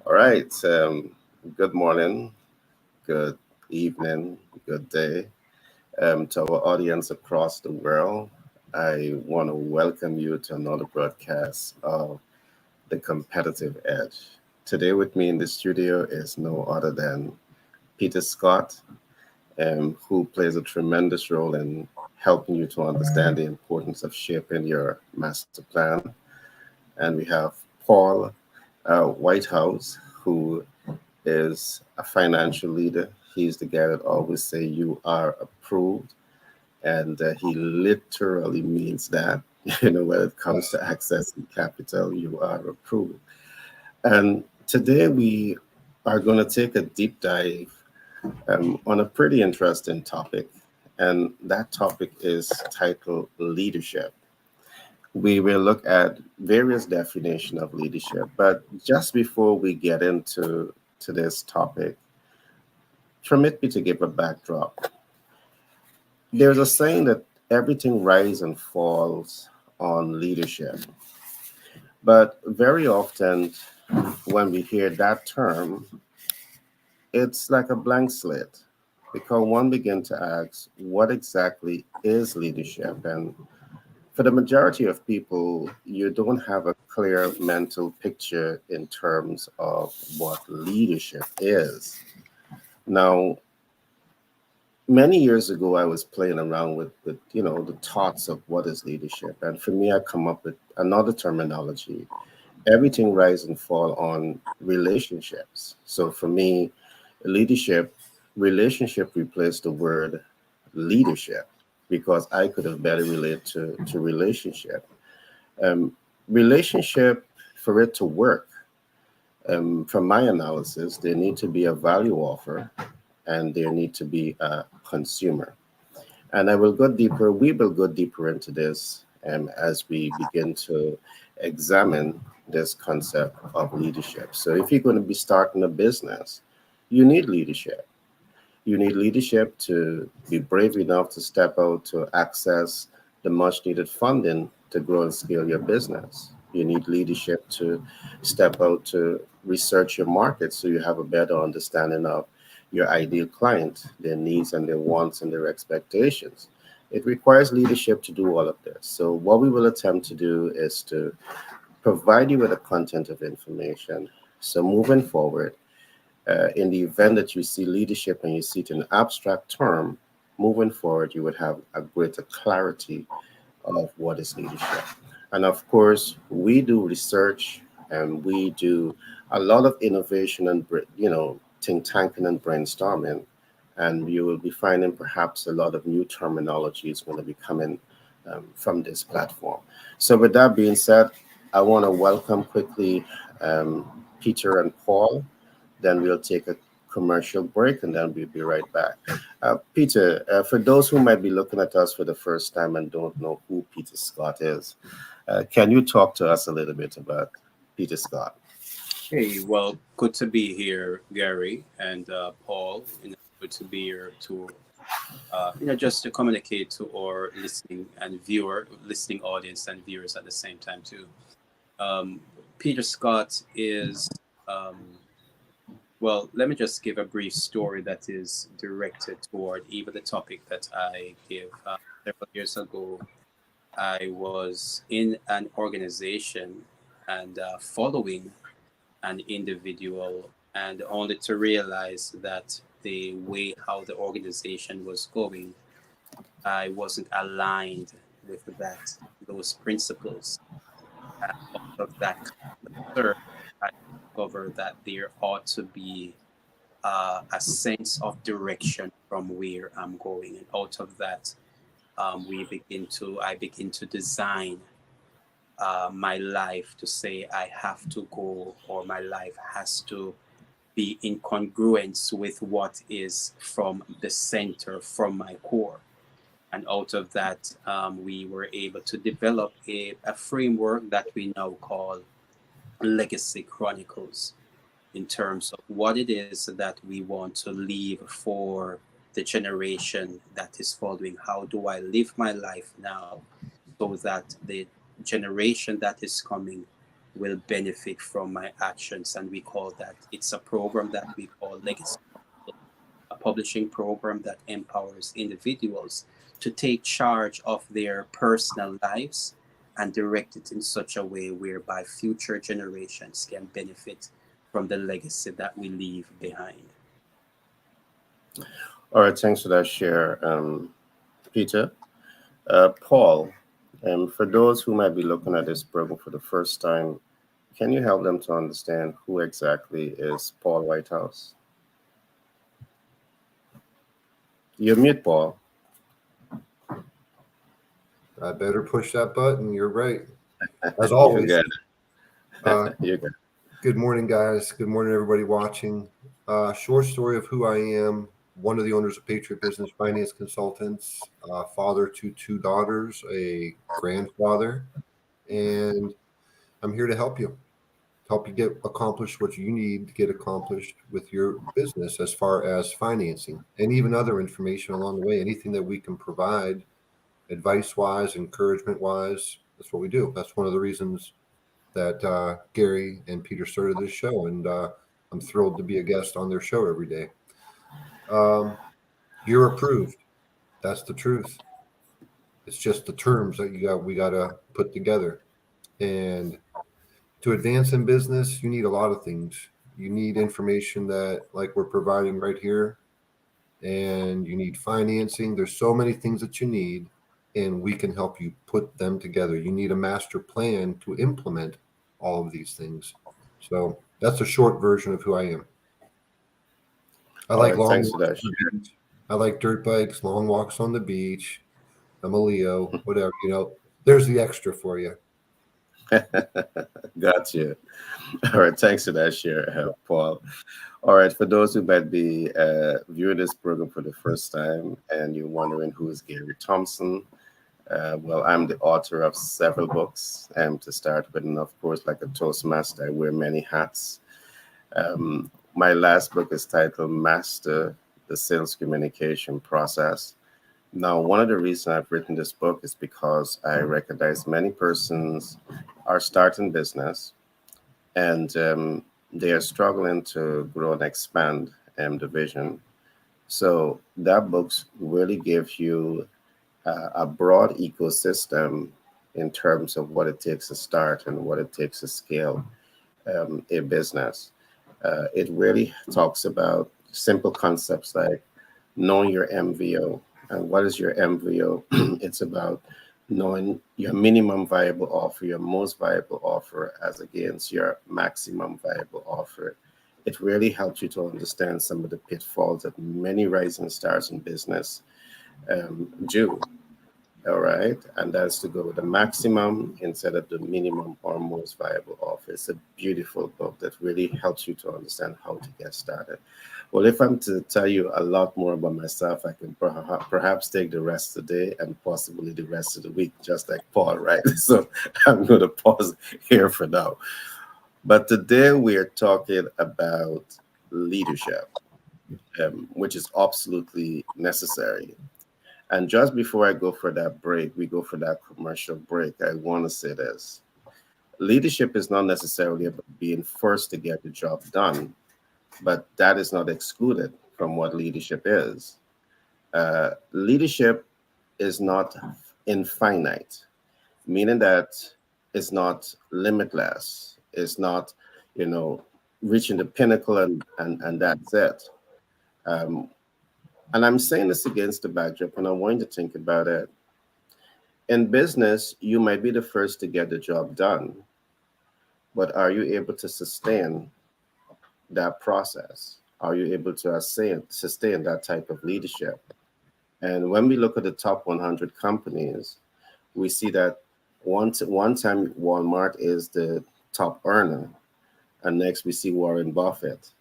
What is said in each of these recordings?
All right. Good morning, good evening, good day to our audience across the world. I want to welcome you to another broadcast of the Competitive Edge. Today, with me in the studio is no other than Peter Scott, who plays a tremendous role in helping you to understand the importance of shaping your master plan. And we have Paul Whitehouse, who is a financial leader. He's the guy that always say you are approved, and he literally means that. When it comes to accessing capital, you are approved. And today we are going to take a deep dive on a pretty interesting topic, and that topic is titled leadership. We will look at various definition of leadership, but just before we get into this topic, permit me to give a backdrop. There's a saying that everything rises and falls on leadership. But very often, when we hear that term, it's like a blank slate because one begins to ask, what exactly is leadership? And for the majority of people, you don't have a clear mental picture in terms of what leadership is. Now, many years ago I was playing around with the thoughts of what is leadership, and for me I come up with another terminology. Everything rise and fall on relationships. So for me, leadership relationship replaced the word leadership because I could have better relate to relationship. Um, relationship, for it to work, from my analysis, there need to be a value offer and there need to be a consumer. And we will go deeper into this as we begin to examine this concept of leadership. So, if you're going to be starting a business, you need leadership. You need leadership to be brave enough to step out to access the much needed funding to grow and scale your business. You need leadership to step out to research your market so you have a better understanding of your ideal client, their needs and their wants and their expectations. It requires leadership to do all of this. So, what we will attempt to do is to provide you with a content of information. So, moving forward, in the event that you see leadership and you see it in an abstract term, moving forward, you would have a greater clarity of what is leadership. And of course, we do research and we do a lot of innovation and think tanking and brainstorming. And you will be finding perhaps a lot of new terminologies going to be coming from this platform. So, with that being said, I want to welcome quickly um, Peter and Paul. Then we'll take a commercial break and then we'll be right back. Peter, for those who might be looking at us for the first time and don't know who Peter Scott is, can you talk to us a little bit about Peter Scott? Hey, well, good to be here, Gary and Paul. Good to be here to, just to communicate to our listening audience and viewers at the same time too. Um, Peter Scott is, um, well, let me just give a brief story that is directed toward even the topic that I gave several years ago. I was in an organization and following an individual, and only to realize that the way how the organization was going, I wasn't aligned with those principles. And out of that concern, I discovered that there ought to be a sense of direction from where I'm going, and out of that, I begin to design my life to say I have to go, or my life has to be in congruence with what is from the center, from my core. And out of that, we were able to develop a framework that we now call Legacy Chronicles, in terms of what it is that we want to leave for the generation that is following. How do I live my life now so that the generation that is coming will benefit from my actions. And we call that, it's a program that we call Legacy, a publishing program that empowers individuals to take charge of their personal lives and direct it in such a way whereby future generations can benefit from the legacy that we leave behind. All right, thanks for that share, Peter. Paul, for those who might be looking at this program for the first time, can you help them to understand who exactly is Paul Whitehouse? You're mute, Paul. I better push that button. You're right. As You always. got Uh, it. You got it. Good morning, guys. Good morning, everybody watching. Short story of who I am. One of the owners of Patriot Business Finance Consultants, father to two daughters, a grandfather, and I'm here to help you get accomplished what you need to get accomplished with your business as far as financing and even other information along the way. Anything that we can provide advice-wise, encouragement-wise, that's what we do. That's one of the reasons that Gary and Peter started this show, and I'm thrilled to be a guest on their show every day. You're approved. That's the truth. It's just the terms that we got to put together. And to advance in business, you need a lot of things. You need information that, like we're providing right here, and you need financing. There's so many things that you need, and we can help you put them together. You need a master plan to implement all of these things. So that's a short version of who I am. I All like right, long thanks for walks that on the beach. I like dirt bikes, long walks on the beach. I'm a Leo, whatever, there's the extra for you. share. Got you. All right, thanks for that share, Paul. All right, for those who might be viewing this program for the first time and you're wondering who is Gary Thompson, well, I'm the author of several books to start with, and of course, like a Toastmaster, I wear many hats. My last book is titled Master the Sales Communication Process. Now, one of the reasons I've written this book is because I recognize many persons are starting business and they are struggling to grow and expand the vision. So that book really gives you a broad ecosystem in terms of what it takes to start and what it takes to scale a business. It really talks about simple concepts like knowing your MVO. And what is your MVO? It's about knowing your minimum viable offer, your most viable offer as against your maximum viable offer. It really helps you to understand some of the pitfalls that many rising stars in business do. All right. And that's to go with the maximum instead of the minimum or most viable offer. It's a beautiful book that really helps you to understand how to get started. Well, if I'm to tell you a lot more about myself, I can perhaps take the rest of the day and possibly the rest of the week, just like Paul, right? So I'm going to pause here for now. But today we're talking about leadership, which is absolutely necessary. And just before I go for that break, we go for that commercial break, I want to say this. Leadership is not necessarily about being first to get the job done, but that is not excluded from what leadership is. Leadership is not infinite, meaning that it's not limitless. It's not, you know, reaching the pinnacle and that's it. Um, and I'm saying this against the backdrop, and I want you to think about it. In business, you might be the first to get the job done, but are you able to sustain that process? Are you able to sustain that type of leadership? And when we look at the top 100 companies, we see that one time Walmart is the top earner, and next we see Warren Buffett,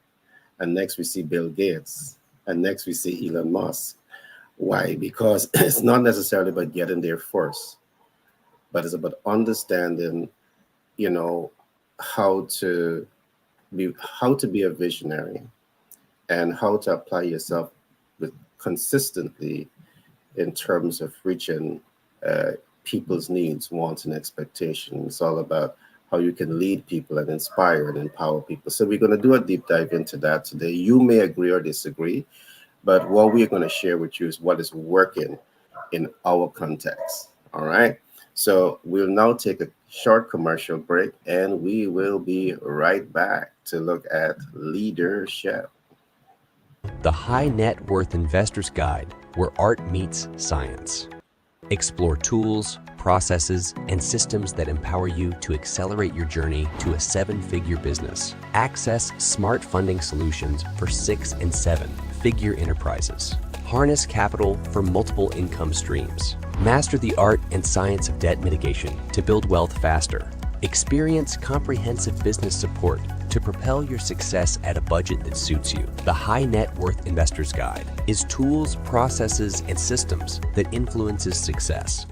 and next we see Bill Gates, and next we see Elon Musk. Why? Because it's not necessarily about getting there first, but it's about understanding, you know, how to be a visionary and how to apply yourself with consistently in terms of reaching uh, people's needs, wants, and expectations. It's all about how you can lead people and inspire and empower people. So we're going to do a deep dive into that today. You may agree or disagree, but what we're going to share with you is what is working in our context. All right. So we'll now take a short commercial break and we will be right back to look at leadership. The High Net Worth Investor's Guide, where art meets science. Explore tools, processes, and systems that empower you to accelerate your journey to a seven-figure business. Access smart funding solutions for 6- and 7-figure enterprises. Harness capital for multiple income streams. Master the art and science of debt mitigation to build wealth faster. Experience comprehensive business support to propel your success at a budget that suits you. The High Net Worth Investor's Guide is tools, processes, and systems that influences success.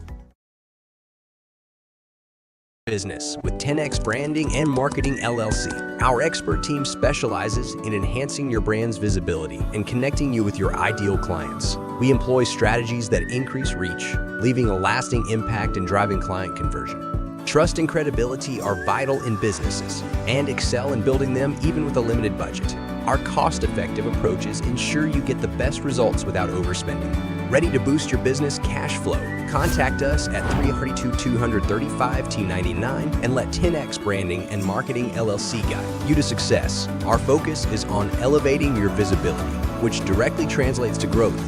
Business with 10X Branding and Marketing LLC. Our expert team specializes in enhancing your brand's visibility and connecting you with your ideal clients. We employ strategies that increase reach, leaving a lasting impact and driving client conversion. Trust and credibility are vital in businesses and excel in building them even with a limited budget. Our cost-effective approaches ensure you get the best results without overspending. Ready to boost your business cash flow? Contact us at 332-235-T99 and let 10X Branding and Marketing LLC guide you to success. Our focus is on elevating your visibility, which directly translates to growth.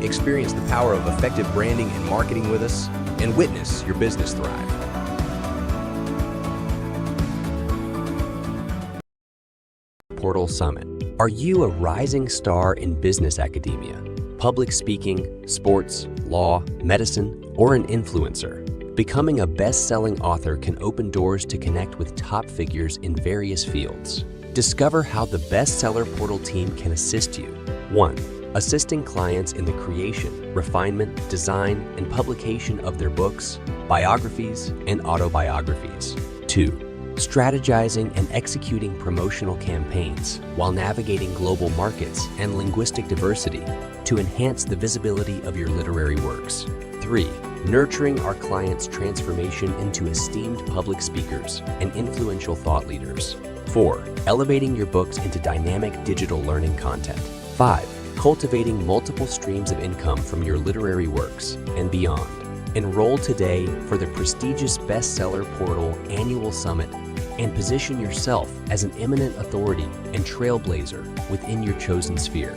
Experience the power of effective branding and marketing with us and witness your business thrive. Portal Summit. Are you a rising star in business academia, public speaking, sports, law, medicine, or an influencer? Becoming a best-selling author can open doors to connect with top figures in various fields. Discover how the Bestseller Portal team can assist you. 1. Assisting clients in the creation, refinement, design, and publication of their books, biographies, and autobiographies. 2. Strategizing and executing promotional campaigns while navigating global markets and linguistic diversity to enhance the visibility of your literary works. 3. Nurturing our clients' transformation into esteemed public speakers and influential thought leaders. 4. Elevating your books into dynamic digital learning content. 5. Cultivating multiple streams of income from your literary works and beyond. Enroll today for the prestigious Bestseller Portal Annual Summit and position yourself as an eminent authority and trailblazer within your chosen sphere.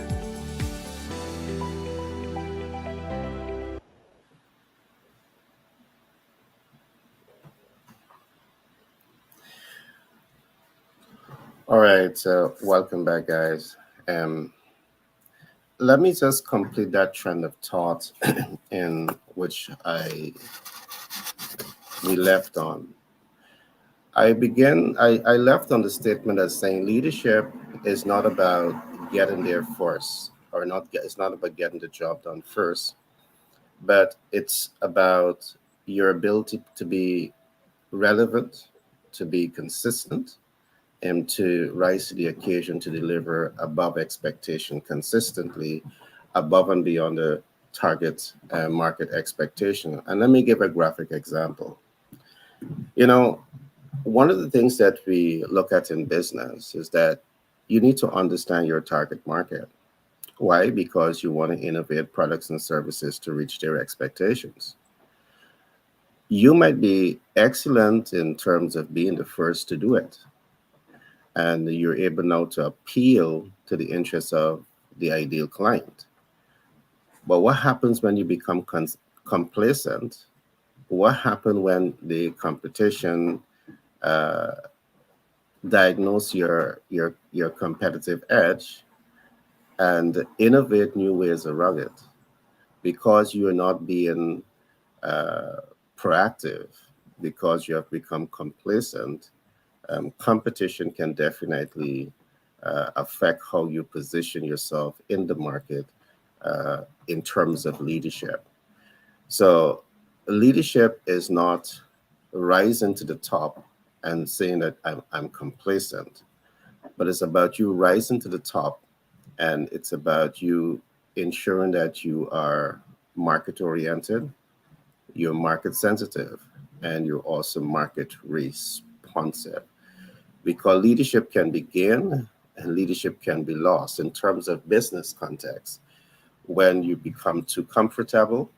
All right, so welcome back, guys. Let me just complete that trend of thought in which we left on. I left on the statement as saying leadership is not about getting there first, or it's not about getting the job done first, but it's about your ability to be relevant, to be consistent, and to rise to the occasion to deliver above expectation consistently, above and beyond the target market expectation. And let me give a graphic example. You know, one of the things that we look at in business is that you need to understand your target market. Why? Because you want to innovate products and services to reach their expectations. You might be excellent in terms of being the first to do it, and you're able now to appeal to the interests of the ideal client. But what happens when you become complacent? What happens when the competition diagnose your competitive edge and innovate new ways around it? Because you are not being proactive, because you have become complacent, competition can definitely affect how you position yourself in the market in terms of leadership. So leadership is not rising to the top and saying that I'm complacent, but it's about you rising to the top, and it's about you ensuring that you are market oriented, you're market sensitive, and you're also market responsive. concept, because leadership can be gained and leadership can be lost in terms of business context. When you become too comfortable,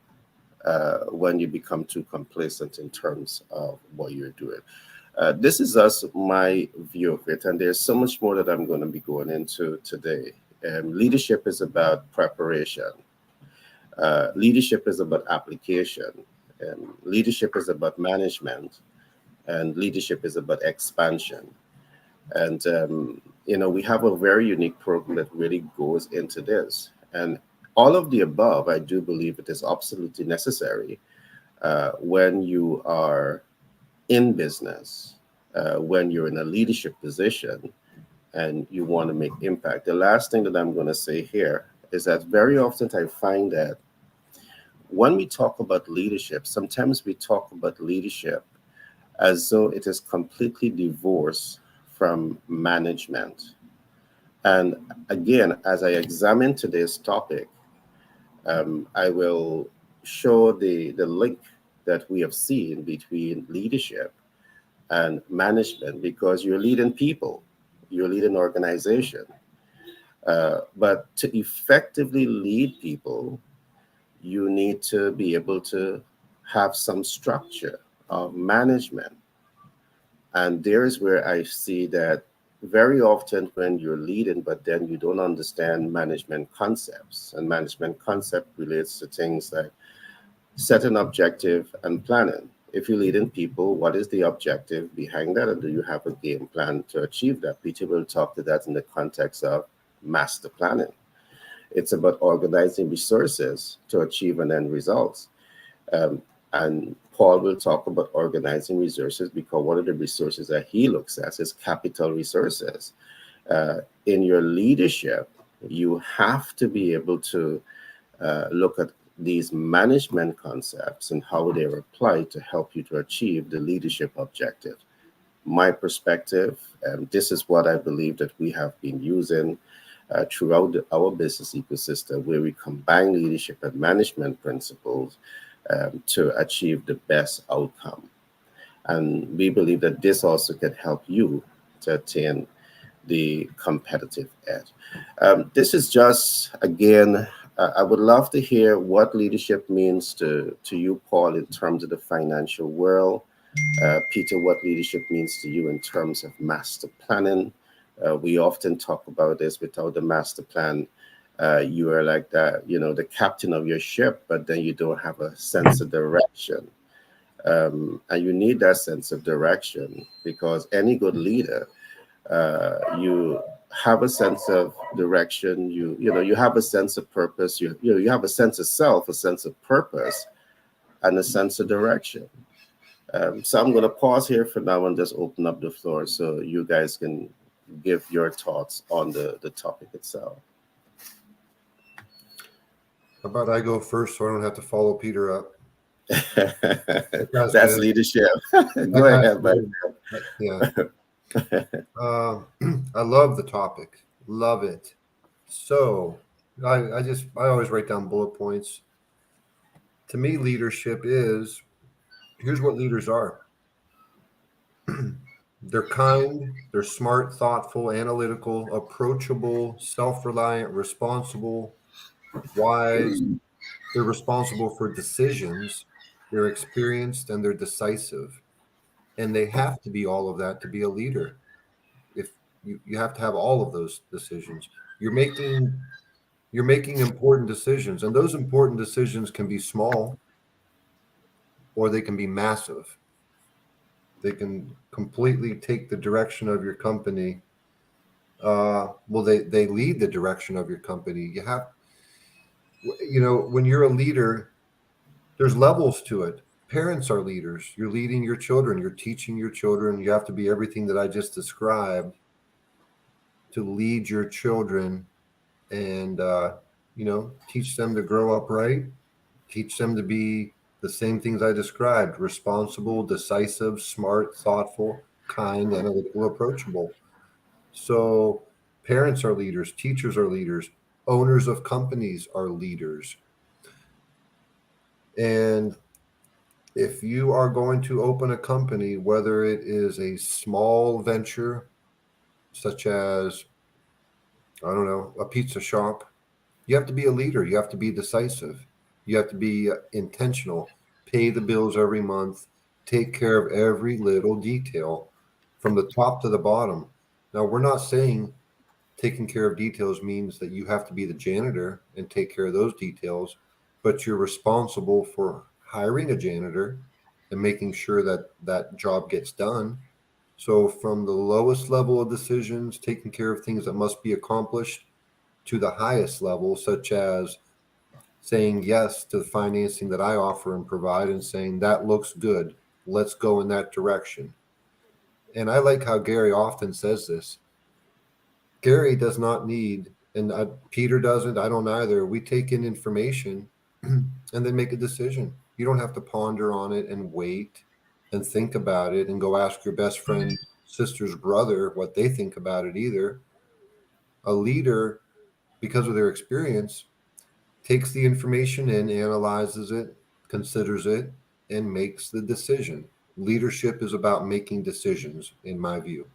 when you become too complacent in terms of what you're doing. This is just my view of it, and there's so much more that I'm going to be going into today. Leadership is about preparation. Leadership is about application. Leadership is about management, and leadership is about expansion. And we have a very unique program that really goes into this. And all of the above, I do believe it is absolutely necessary when you are in business, when you're in a leadership position and you want to make impact. The last thing that I'm going to say here is that very often I find that when we talk about leadership, sometimes we talk about leadership as though it is completely divorced from management. And again, as I examine today's topic, I will show the link that we have seen between leadership and management, because you're leading people, you're leading organization. But to effectively lead people, you need to be able to have some structure of management. And there's where I see that very often when you're leading, but then you don't understand management concepts. And management concept relates to things like setting objective and planning. If you're leading people, what is the objective behind that? And do you have a game plan to achieve that? Peter will talk to that in the context of master planning. It's about organizing resources to achieve an end result. And Paul will talk about organizing resources, because one of the resources that he looks at is capital resources. In your leadership, you have to be able to look at these management concepts and how they're applied to help you to achieve the leadership objective. My perspective, and this is what I believe that we have been using throughout our business ecosystem, where we combine leadership and management principles to achieve the best outcome. And we believe that this also can help you to attain the competitive edge. This is just, again, I would love to hear what leadership means to you, Paul, in terms of the financial world. Peter, what leadership means to you in terms of master planning. We often talk about this. Without the master plan, you are like that, the captain of your ship, but then you don't have a sense of direction. And you need that sense of direction, because any good leader, you have a sense of direction. You have a sense of purpose. You have a sense of self, a sense of purpose, and a sense of direction. So I'm going to pause here for now and just open up the floor so you guys can give your thoughts on the topic itself. How about I go first so I don't have to follow Peter up? That's leadership. Go ahead, man. Yeah. I love the topic. Love it. So I always write down bullet points. To me, leadership is, here's what leaders are. They're kind, they're smart, thoughtful, analytical, approachable, self-reliant, responsible, wise. They're responsible for decisions. They're experienced and they're decisive. And they have to be all of that to be a leader. If you have to have all of those decisions. You're making important decisions, and those important decisions can be small or they can be massive. They can completely take the direction of your company. They lead the direction of your company. When you're a leader, there's levels to it. Parents are leaders. You're leading your children. You're teaching your children. You have to be everything that I just described to lead your children and, teach them to grow up right, teach them to be the same things I described: responsible, decisive, smart, thoughtful, kind, analytical, approachable. So parents are leaders, teachers are leaders, owners of companies are leaders. And If you are going to open a company, whether it is a small venture, such as, I don't know, a pizza shop, you have to be a leader. You have to be decisive. You have to be intentional, pay the bills every month, take care of every little detail from the top to the bottom. Now, we're not saying taking care of details means that you have to be the janitor and take care of those details, but you're responsible for hiring a janitor and making sure that that job gets done. So, from the lowest level of decisions, taking care of things that must be accomplished, to the highest level, such as saying yes to the financing that I offer and provide and saying that looks good, let's go in that direction. And I like how Gary often says this. Gary does not need, and Peter doesn't, I don't either. We take in information and then make a decision. You don't have to ponder on it and wait and think about it and go ask your best friend, sister's brother what they think about it either. A leader, because of their experience, takes the information in, analyzes it, considers it, and makes the decision. Leadership is about making decisions, in my view.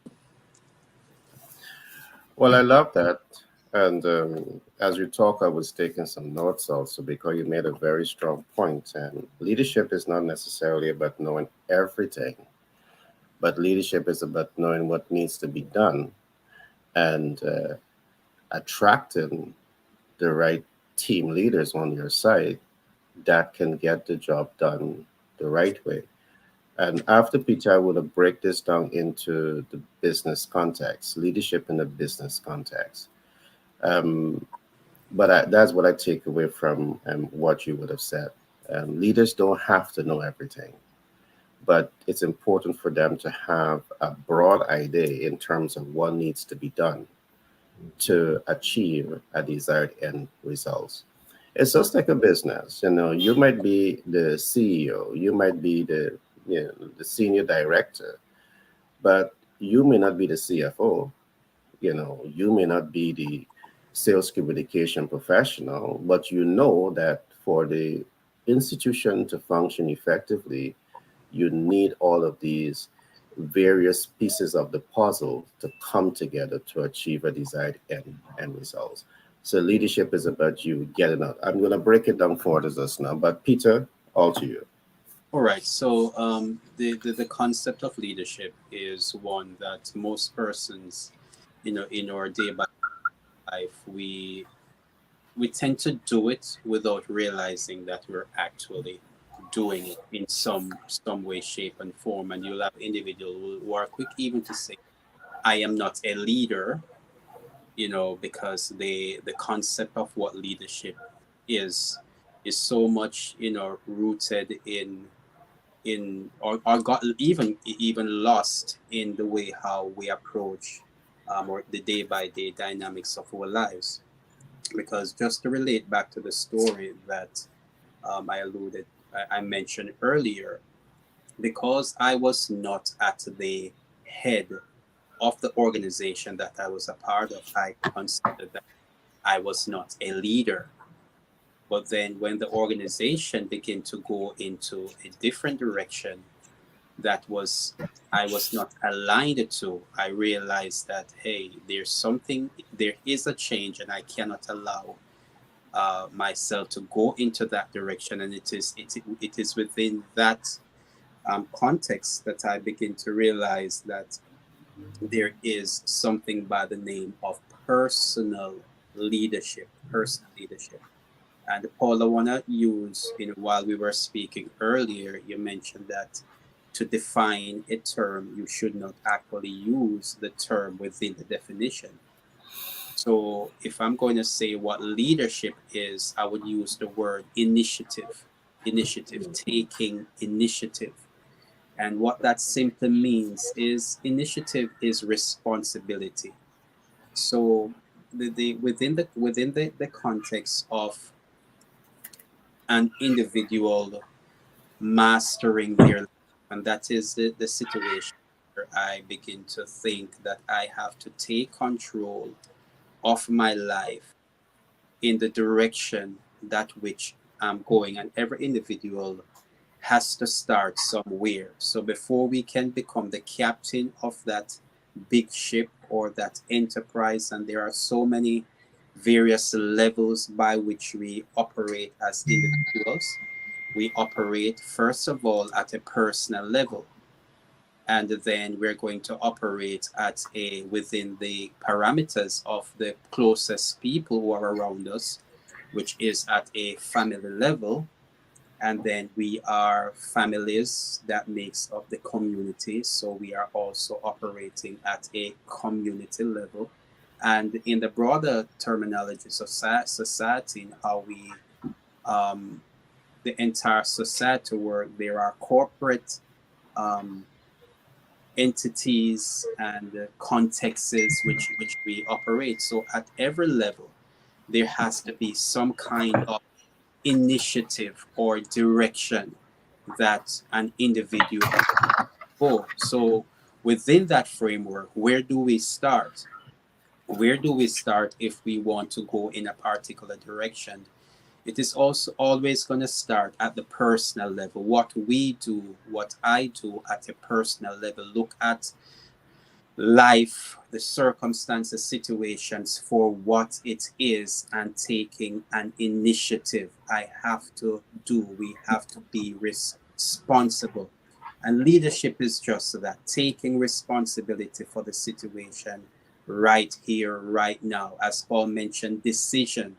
Well, I love that. And as you talk, I was taking some notes also because you made a very strong point. And leadership is not necessarily about knowing everything, but leadership is about knowing what needs to be done and attracting the right team leaders on your side that can get the job done the right way. And after Peter, I would have break this down into the business context, leadership in the business context. Um, that's what I take away from what you would have said. Leaders don't have to know everything, but it's important for them to have a broad idea in terms of what needs to be done to achieve a desired end results. It's just like a business. You might be the CEO, you might be the senior director, but you may not be the CFO. You may not be the sales communication professional, but you know that for the institution to function effectively, you need all of these various pieces of the puzzle to come together to achieve a desired end results. So leadership is about you getting out. I'm going to break it down for us now, but Peter, all to you. All right. So the concept of leadership is one that most persons, in our day by life, we tend to do it without realizing that we're actually doing it in some way, shape, and form. And you'll have individuals who are quick even to say, "I am not a leader," because the concept of what leadership is is so much rooted or got even lost in the way how we approach or the day by day dynamics of our lives. Because just to relate back to the story that I mentioned earlier, because I was not at the head of the organization that I was a part of, I considered that I was not a leader. But then when the organization began to go into a different direction that was I was not aligned to, I realized that hey, there is a change, and I cannot allow myself to go into that direction. And it is within that context that I begin to realize that there is something by the name of personal leadership. Personal leadership. And Paul, I want to use, while we were speaking earlier, you mentioned that to define a term, you should not actually use the term within the definition. So if I'm going to say what leadership is, I would use the word initiative, taking initiative. And what that simply means is initiative is responsibility. So within the context of an individual mastering their life, and that is the situation where I begin to think that I have to take control of my life in the direction that which I'm going. And every individual has to start somewhere. So before we can become the captain of that big ship or that enterprise, and there are so many various levels by which we operate as individuals. We operate first of all at a personal level, and then we're going to operate at a within the parameters of the closest people who are around us, which is at a family level. And then we are families that makes up the community, so we are also operating at a community level. And in the broader terminology of society, in how we um, the entire society work, there are corporate um, entities and contexts which we operate. So at every level, there has to be some kind of initiative or direction that an individual go. So within that framework, where do we start? Where do we start if we want to go in a particular direction? It is also always going to start at the personal level. What we do, what I do at a personal level, look at life, the circumstances, situations for what it is, and taking an initiative. I have to do, we have to be responsible. And leadership is just that, taking responsibility for the situation right here, right now. As Paul mentioned, decision.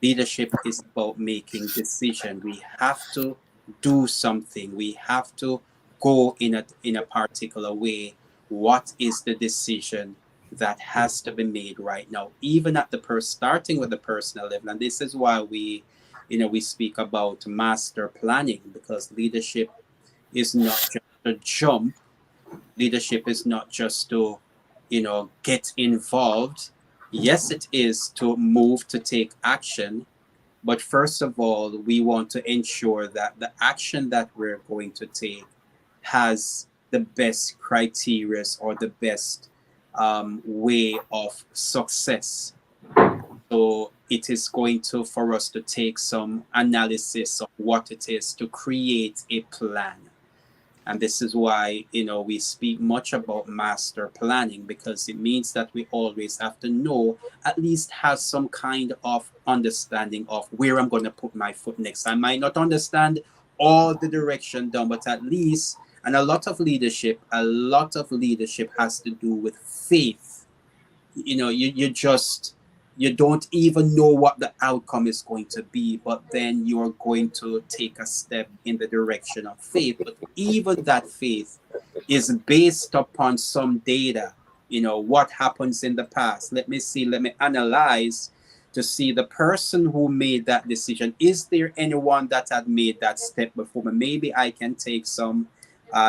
Leadership is about making decision. We have to do something. We have to go in a particular way. What is the decision that has to be made right now? Even at the starting with the personal level, and this is why we speak about master planning, because leadership is not just a jump. Leadership is not just to get involved. Yes, it is to move, to take action, but first of all, we want to ensure that the action that we're going to take has the best criteria or the best way of success. So it is going to for us to take some analysis of what it is to create a plan. And this is why, we speak much about master planning, because it means that we always have to know, at least have some kind of understanding of where I'm going to put my foot next. I might not understand all the direction done, but at least, and a lot of leadership has to do with faith. You don't even know what the outcome is going to be, but then you're going to take a step in the direction of faith. But even that faith is based upon some data. What happens in the past. Let me analyze to see the person who made that decision. Is there anyone that had made that step before me? Maybe I can take some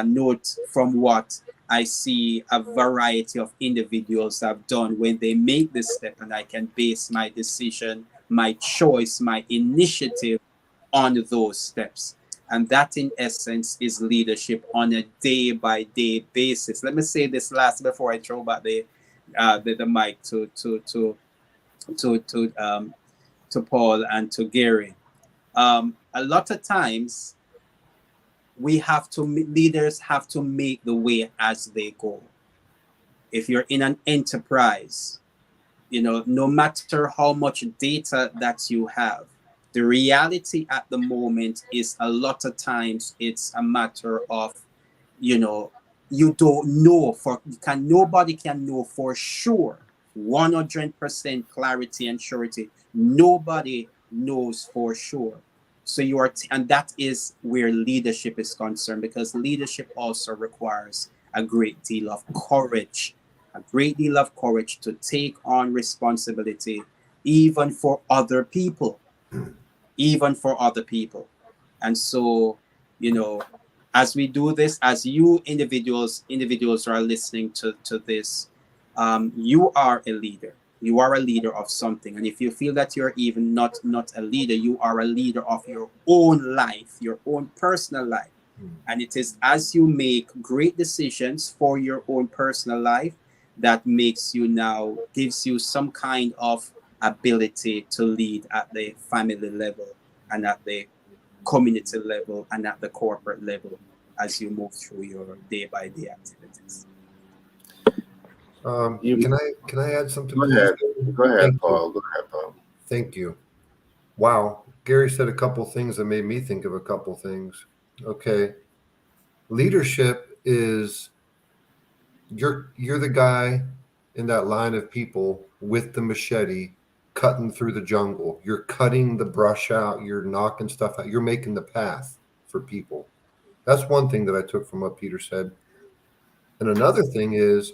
note from what I see a variety of individuals have done when they make this step, and I can base my decision, my choice, my initiative on those steps. And that, in essence, is leadership on a day by day basis. Let me say this last before I throw back the mic to Paul and to Gary. A lot of times, leaders have to make the way as they go. If you're in an enterprise, no matter how much data that you have, the reality at the moment is a lot of times it's a matter of, you know, you don't know nobody can know for sure 100% clarity and surety. Nobody knows for sure. So and that is where leadership is concerned, because leadership also requires a great deal of courage, to take on responsibility, even for other people, even for other people. And so, you know, as we do this, as you individuals are listening to this, you are a leader. You are a leader of something. And if you feel that you're even not a leader, you are a leader of your own life, your own personal life. And it is as you make great decisions for your own personal life that gives you some kind of ability to lead at the family level and at the community level and at the corporate level as you move through your day-by-day activities. Can I add something, Go please? ahead. Go ahead, Thank you. Paul. Go ahead, Paul. Thank you. Wow. Gary said a couple things that made me think of a couple things. Okay. Leadership is you're the guy in that line of people with the machete cutting through the jungle. You're cutting the brush out, you're knocking stuff out, you're making the path for people. That's one thing that I took from what Peter said. And another thing is,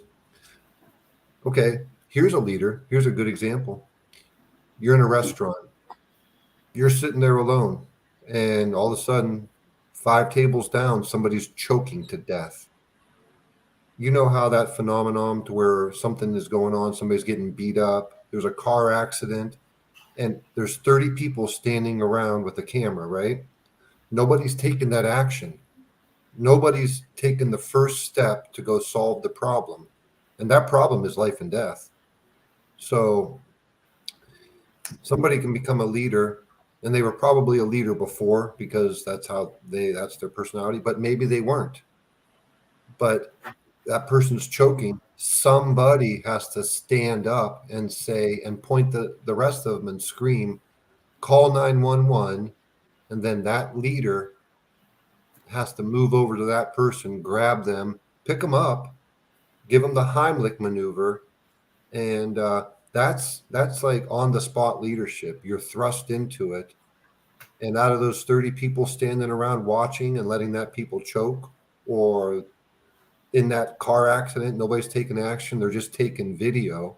okay, here's a leader. Here's a good example. You're in a restaurant. You're sitting there alone, and all of a sudden, 5 tables down, somebody's choking to death. You know how that phenomenon to where something is going on, somebody's getting beat up, there's a car accident, and there's 30 people standing around with a camera, right? Nobody's taking that action. Nobody's taken the first step to go solve the problem. And that problem is life and death. So somebody can become a leader, and they were probably a leader before because that's their personality, but maybe they weren't. But that person's choking. Somebody has to stand up and say, and point the rest of them and scream, call 911. And then that leader has to move over to that person, grab them, pick them up, give them the Heimlich maneuver. And that's like on the spot leadership. You're thrust into it. And out of those 30 people standing around watching and letting that people choke, or in that car accident, nobody's taking action, they're just taking video.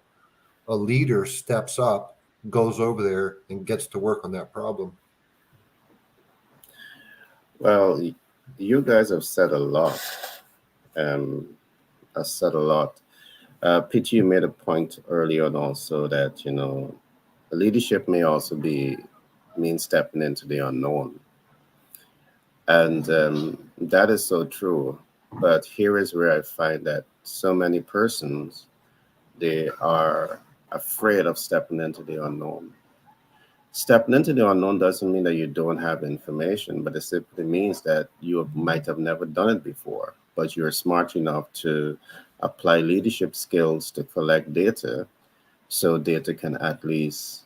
A leader steps up, goes over there, and gets to work on that problem. Well, you guys have said a lot. I've said a lot. Peter, you made a point earlier on also that, leadership may also mean stepping into the unknown. And that is so true. But here is where I find that so many persons, they are afraid of stepping into the unknown. Stepping into the unknown doesn't mean that you don't have information, but it simply means that you might have never done it before, but you're smart enough to apply leadership skills to collect data, so data can at least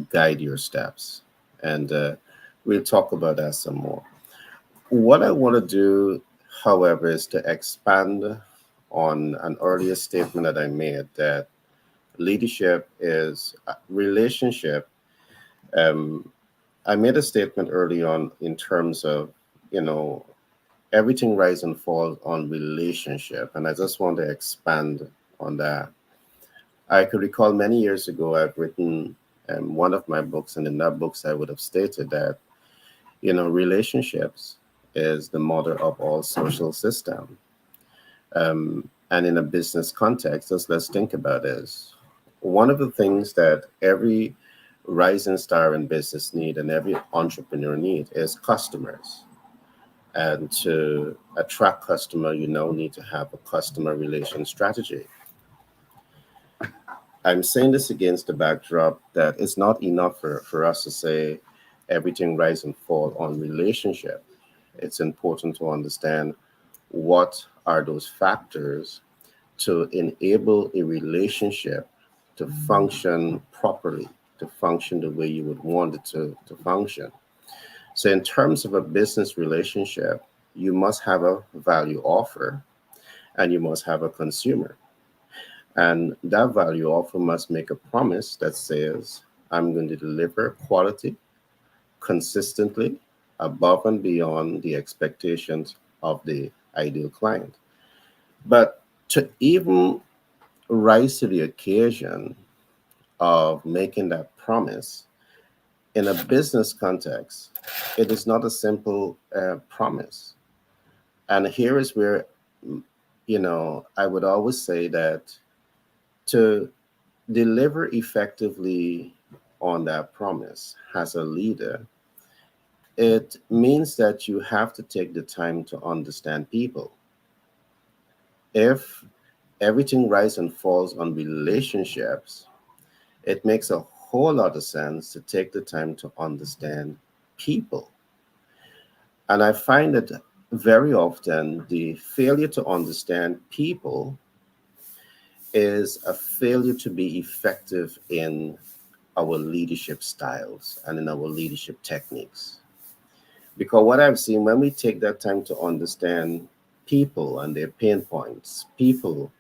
guide your steps. And we'll talk about that some more. What I want to do, however, is to expand on an earlier statement that I made, that leadership is a relationship. I made a statement early on in terms of, everything rises and falls on relationship. And I just want to expand on that. I could recall many years ago, I've written one of my books, and in that books, I would have stated that, relationships is the mother of all social system. And in a business context, let's think about this. One of the things that every rising star in business need and every entrepreneur need is customers. And to attract customer, you now need to have a customer relation strategy. I'm saying this against the backdrop that it's not enough for us to say everything rise and fall on relationship. It's important to understand what are those factors to enable a relationship to function properly, to function the way you would want it to function. So in terms of a business relationship, you must have a value offer and you must have a consumer. And that value offer must make a promise that says, I'm going to deliver quality consistently above and beyond the expectations of the ideal client. But to even rise to the occasion of making that promise in a business context, it is not a simple promise. And here is where, I would always say that to deliver effectively on that promise as a leader, it means that you have to take the time to understand people. If everything rises and falls on relationships, it makes a whole lot of sense to take the time to understand people. And I find that very often the failure to understand people is a failure to be effective in our leadership styles and in our leadership techniques. Because what I've seen, when we take that time to understand people and their pain points, people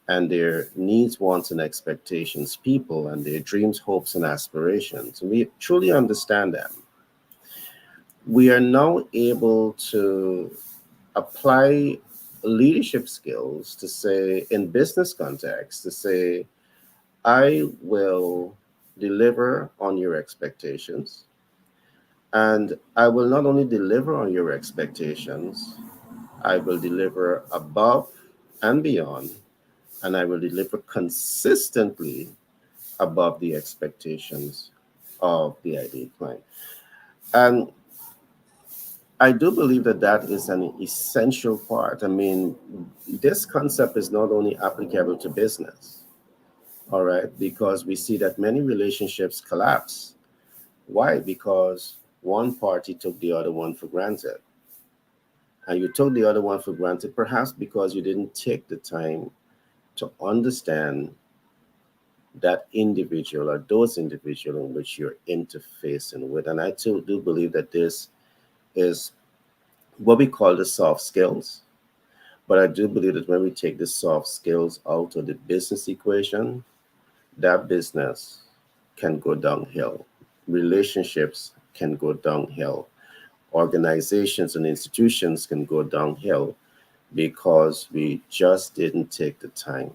and their needs, wants, and expectations, people and their dreams, hopes, and aspirations, we truly understand them, we are now able to apply leadership skills to say, in business context, to say, I will deliver on your expectations. And I will not only deliver on your expectations, I will deliver above and beyond, and I will deliver consistently above the expectations of the ideal client. And I do believe that that is an essential part. I mean, this concept is not only applicable to business, all right, because we see that many relationships collapse. Why? Because one party took the other one for granted. And you took the other one for granted, perhaps because you didn't take the time to understand that individual or those individuals in which you're interfacing with. And I too do believe that this is what we call the soft skills. But I do believe that when we take the soft skills out of the business equation, that business can go downhill. Relationships can go downhill. Organizations and institutions can go downhill because we just didn't take the time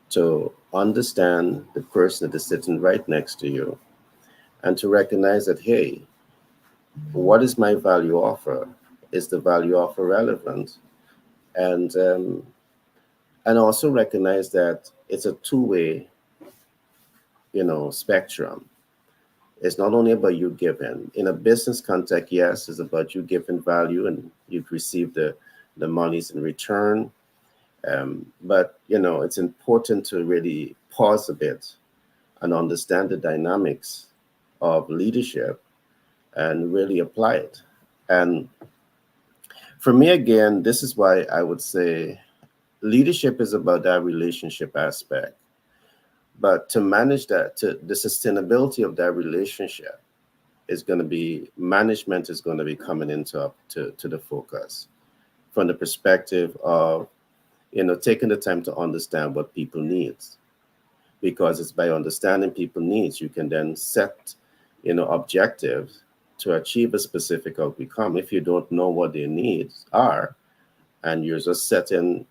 to understand the person that is sitting right next to you and to recognize that, hey, what is my value offer? Is the value offer relevant? And and also recognize that it's a two-way, spectrum. It's not only about you giving. In a business context, yes, it's about you giving value and you've received the monies in return. But it's important to really pause a bit and understand the dynamics of leadership and really apply it. And for me, again, this is why I would say leadership is about that relationship aspect. But to manage that, to the sustainability of that relationship is going to be management is going to be coming into to the focus from the perspective of taking the time to understand what people needs, because it's by understanding people needs you can then set objectives to achieve a specific outcome. If you don't know what their needs are and you're just setting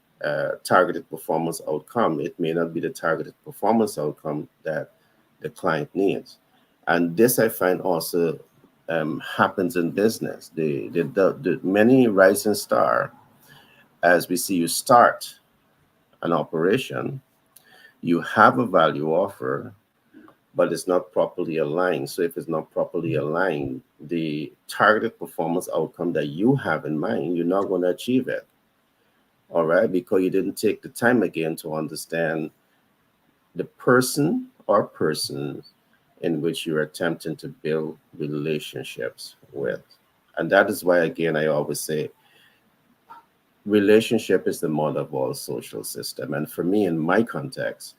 targeted performance outcome, it may not be the targeted performance outcome that the client needs. And this I find also happens in business. The many rising star, as we see, you start an operation, you have a value offer, but it's not properly aligned. So if it's not properly aligned, the targeted performance outcome that you have in mind, you're not going to achieve it. All right, because you didn't take the time again to understand the person or persons in which you're attempting to build relationships with. And that is why, again, I always say relationship is the mother of all social system. And for me, in my context,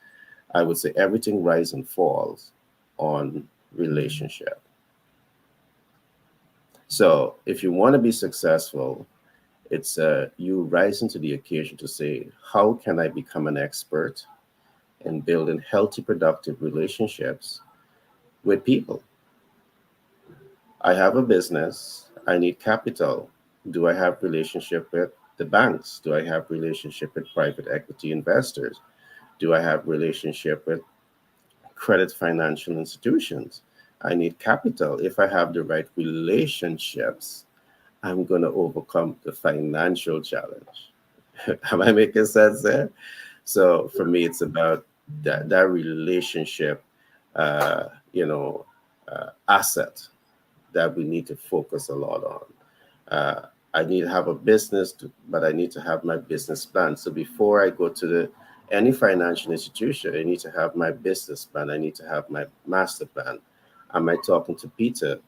I would say everything rises and falls on relationship. So if you want to be successful, it's you rising to the occasion to say, how can I become an expert in building healthy, productive relationships with people? I have a business. I need capital. Do I have relationship with the banks? Do I have relationship with private equity investors? Do I have relationship with credit financial institutions? I need capital. If I have the right relationships, I'm going to overcome the financial challenge. Am I making sense there? So for me, it's about that relationship, uh, you know, asset that we need to focus a lot on. I need to have a business, but I need to have my business plan. So before I go to any financial institution, I need to have my business plan. I need to have my master plan. Am I talking to Peter?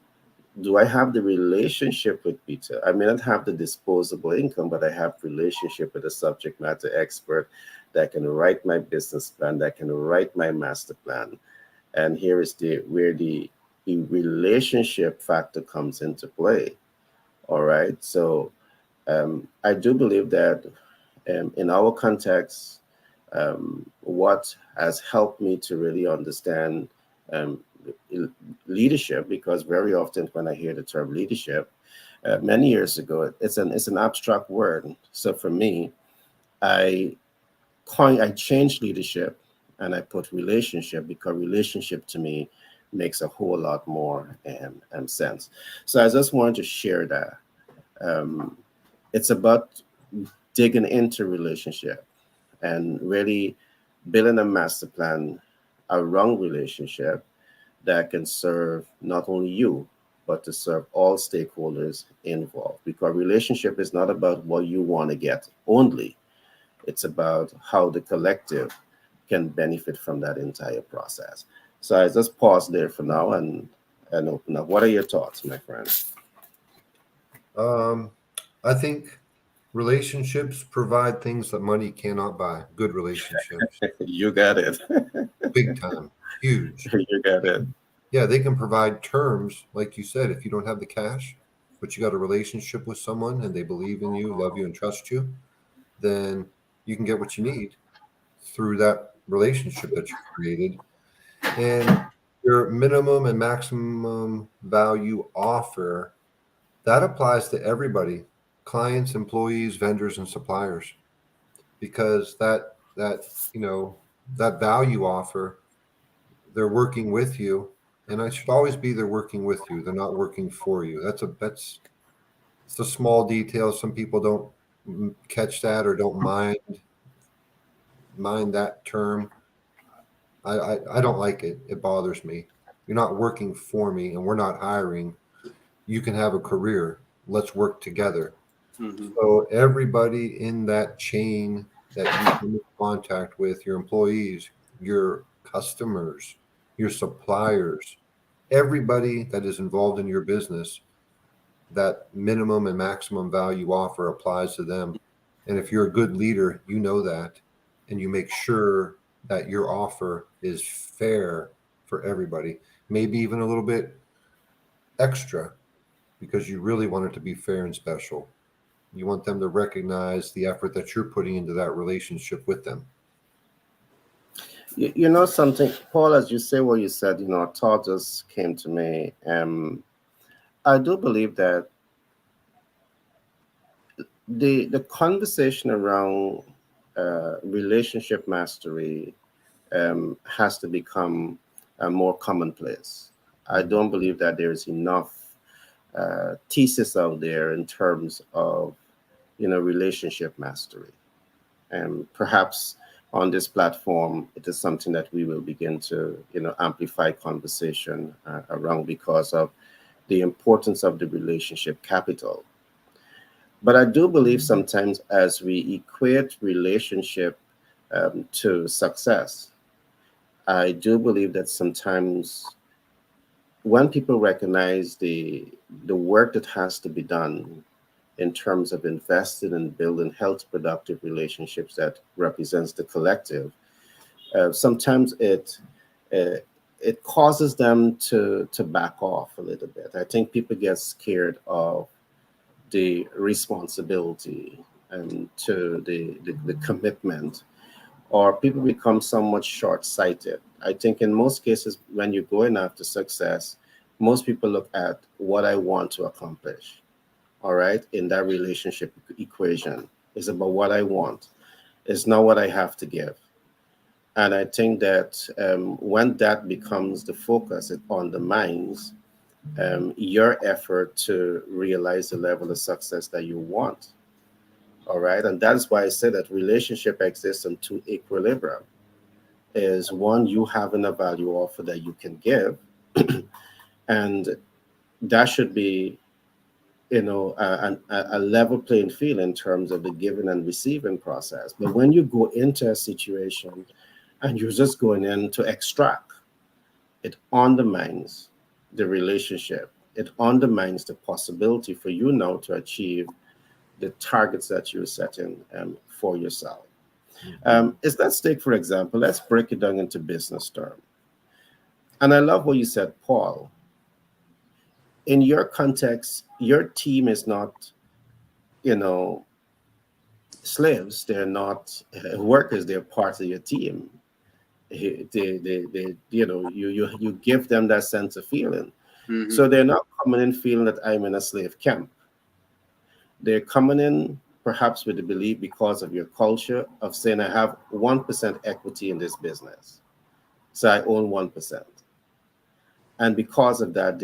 do I have the relationship with Peter? I may not have the disposable income, but I have relationship with a subject matter expert that can write my business plan, that can write my master plan. And here is the where the relationship factor comes into play. All right. So I do believe that in our context, what has helped me to really understand um, leadership, because very often when I hear the term leadership, many years ago, it's an abstract word. So for me, I I changed leadership and I put relationship, because relationship to me makes a whole lot more sense. So I just wanted to share that. Um, it's about digging into relationship and really building a master plan around relationship that can serve not only you, but to serve all stakeholders involved. Because relationship is not about what you want to get only, it's about how the collective can benefit from that entire process. So I just pause there for now and open up. What are your thoughts, my friend? Um, I think relationships provide things that money cannot buy. Good relationships, You got it. big time, huge. You got it. Yeah, they can provide terms, like you said, if you don't have the cash, but you got a relationship with someone and they believe in you, love you, and trust you, then you can get what you need through that relationship that you created. And your minimum and maximum value offer, that applies to everybody, clients, employees, vendors, and suppliers, because that value offer, they're working with you, and I should always be there working with you. They're not working for you. That's it's a small detail. Some people don't catch that or don't mind that term. I don't like it. It bothers me. You're not working for me, and we're not hiring. You can have a career. Let's work together. Hmm. So everybody in that chain that you come in contact with, your employees, your customers, your suppliers, everybody that is involved in your business, that minimum and maximum value offer applies to them. And if you're a good leader, you know that, and you make sure that your offer is fair for everybody, maybe even a little bit extra, because you really want it to be fair and special. You want them to recognize the effort that you're putting into that relationship with them. You know something, Paul, as you say what you said, a thought just came to me. I do believe that the conversation around relationship mastery has to become more commonplace. I don't believe that there is enough thesis out there in terms of relationship mastery, and perhaps on this platform it is something that we will begin to amplify conversation around, because of the importance of the relationship capital. But I do believe sometimes as we equate relationship to success, I do believe that sometimes when people recognize the work that has to be done in terms of investing and building health productive relationships that represents the collective, sometimes uh, it causes them to back off a little bit. I think people get scared of the responsibility and to the commitment, or people become somewhat short-sighted. I think in most cases, when you're going after success, most people look at what I want to accomplish. All right, in that relationship equation, is about what I want. It's not what I have to give. And I think that when that becomes the focus, it undermines your effort to realize the level of success that you want. All right, and that's why I say that relationship exists in two equilibrium. Is one, you having a value offer that you can give, and that should be a level playing field in terms of the giving and receiving process. But when you go into a situation and you're just going in to extract, it undermines the relationship. it undermines the possibility for you now to achieve the targets that you're setting for yourself. Is let's take, for example, let's break it down into business terms. And I love what you said, Paul. In your context, your team is not, you know, slaves. They're not workers. They're part of your team. They you give them that sense of feeling. Mm-hmm. So they're not coming in feeling that I'm in a slave camp. They're coming in perhaps with the belief, because of your culture, of saying, I have 1% equity in this business. So I own 1%. And because of that,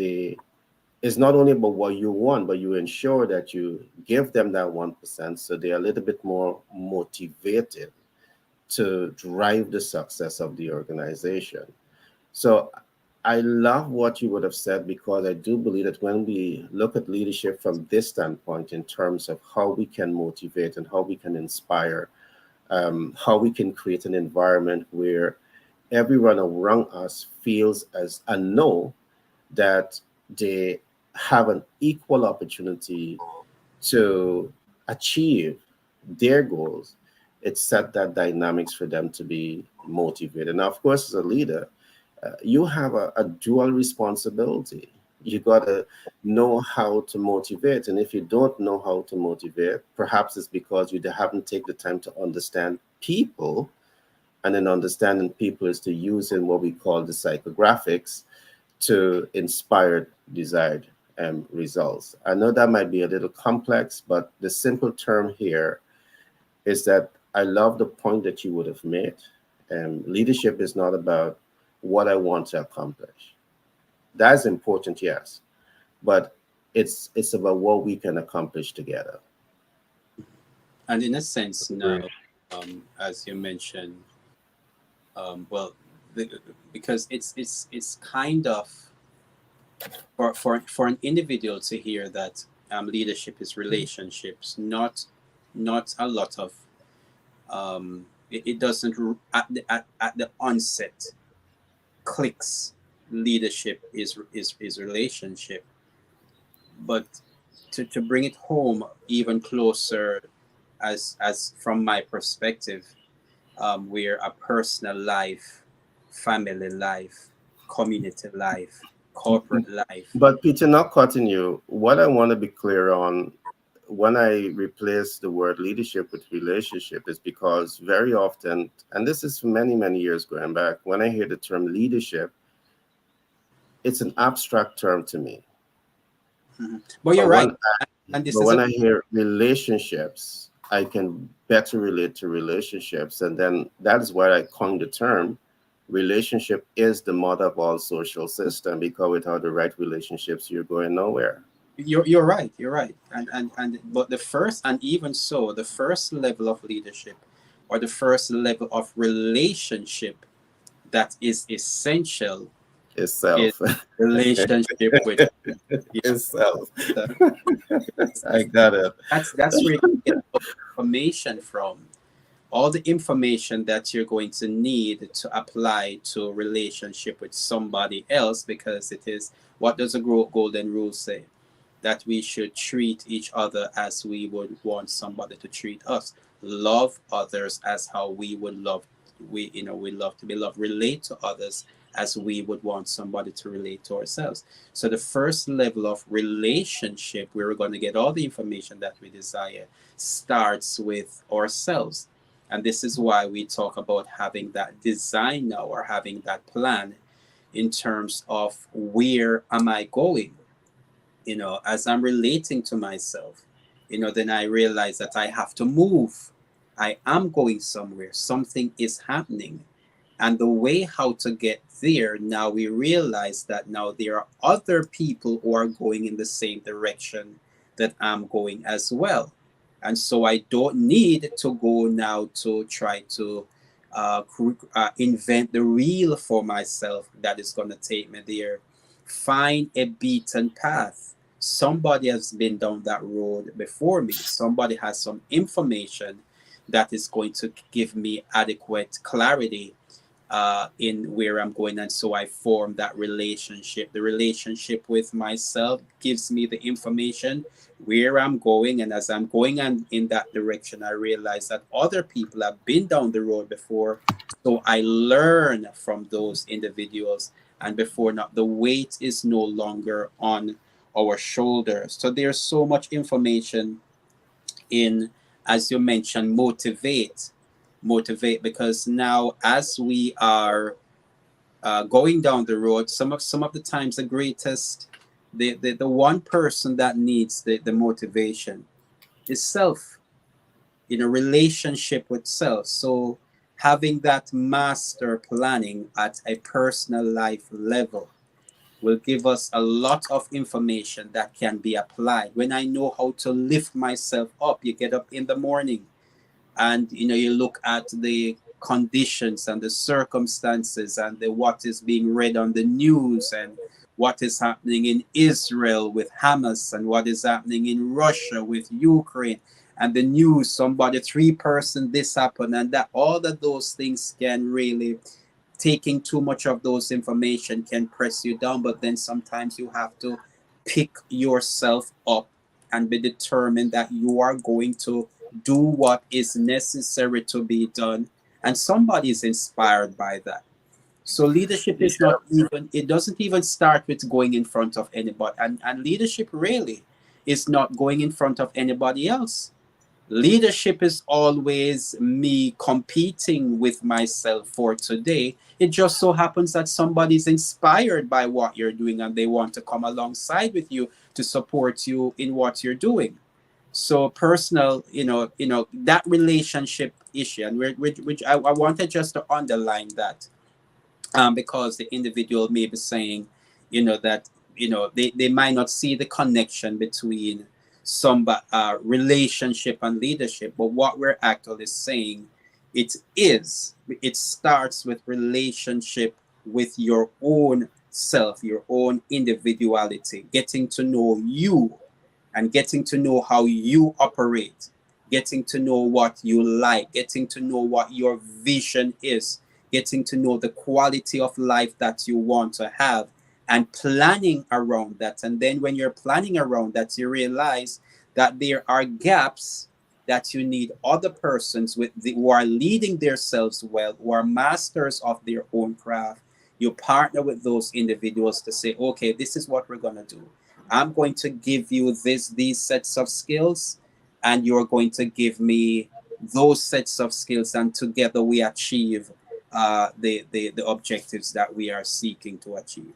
it's not only about what you want, but you ensure that you give them that 1%, so they're a little bit more motivated to drive the success of the organization. So I love what you would have said, because I do believe that when we look at leadership from this standpoint, in terms of how we can motivate and how we can inspire, how we can create an environment where everyone around us feels as a know that they have an equal opportunity to achieve their goals, it set that dynamics for them to be motivated. Now, of course, as a leader, you have a dual responsibility. You got to know how to motivate. And if you don't know how to motivate, perhaps it's because you haven't taken the time to understand people. And then understanding people is to use in what we call the psychographics to inspire desired results. I know that might be a little complex, but the simple term here is that I love the point that you would have made. Leadership is not about what I want to accomplish. That's important, yes, but it's about what we can accomplish together. And in a sense, now, as you mentioned, well, because it's kind of for an individual to hear that leadership is relationships, not a lot of it doesn't at the onset clicks. Leadership is relationship, but to bring it home even closer, as from my perspective, where a personal life, family life, community life, corporate life. But Peter, not cutting you, what I want to be clear on when I replace the word leadership with relationship is because very often, and this is many, many years going back, when I hear the term leadership, it's an abstract term to me. Mm-hmm. But you're But right. when, And this but is when a I hear relationships, I can better relate to relationships. And then that is why I coined the term relationship is the mother of all social system, because without the right relationships, you're going nowhere. you're right. You're right. And but the first, and even so, the first level of leadership, or the first level of relationship that is essential, is Itself. relationship with, yeah, Itself. the- I got it. that's where you get all the information from, all the information that you're going to need to apply to a relationship with somebody else, because it is, what does the golden rule say? That we should treat each other as we would want somebody to treat us. Love others as how we would love, we love to be loved. Relate to others as we would want somebody to relate to ourselves. So the first level of relationship, where we're going to get all the information that we desire, starts with ourselves. And this is why we talk about having that design now, or having that plan, in terms of where am I going? As I'm relating to myself, then I realize that I have to move. I am going somewhere, something is happening. And the way how to get there, now we realize that now there are other people who are going in the same direction that I'm going as well. And so I don't need to go now to try to invent the wheel for myself that is going to take me there. Find a beaten path. Somebody has been down that road before me. Somebody has some information that is going to give me adequate clarity in where I'm going, and so I form that relationship. The relationship with myself gives me the information where I'm going, and as I'm going in that direction, I realize that other people have been down the road before, so I learn from those individuals, and before not, the weight is no longer on our shoulders. So there's so much information in, as you mentioned, motivate, because now as we are going down the road, some of the times the greatest, the one person that needs the motivation is self, in a relationship with self. So having that master planning at a personal life level will give us a lot of information that can be applied. When I know how to lift myself up, you get up in the morning, and you look at the conditions and the circumstances and what is being read on the news, and what is happening in Israel with Hamas, and what is happening in Russia with Ukraine, and the news, somebody, 3 person, this happened and that. All of those things can really, taking too much of those information can press you down. But then sometimes you have to pick yourself up and be determined that you are going to do what is necessary to be done, and somebody is inspired by that. So leadership is Yeah. not even, it doesn't even start with going in front of anybody, and leadership really is not going in front of anybody else. Leadership is always me competing with myself for today. It just so happens that somebody's inspired by what you're doing, and they want to come alongside with you to support you in what you're doing. So personal, that relationship issue, and which I wanted just to underline that, because the individual may be saying, that they might not see the connection between some relationship and leadership. But what we're actually saying, it starts with relationship with your own self, your own individuality, getting to know you, and getting to know how you operate, getting to know what you like, getting to know what your vision is, getting to know the quality of life that you want to have, and planning around that. And then when you're planning around that, you realize that there are gaps that you need other persons who are leading themselves well, who are masters of their own craft. You partner with those individuals to say, okay, this is what we're going to do. I'm going to give you these sets of skills, and you're going to give me those sets of skills, and together we achieve the objectives that we are seeking to achieve.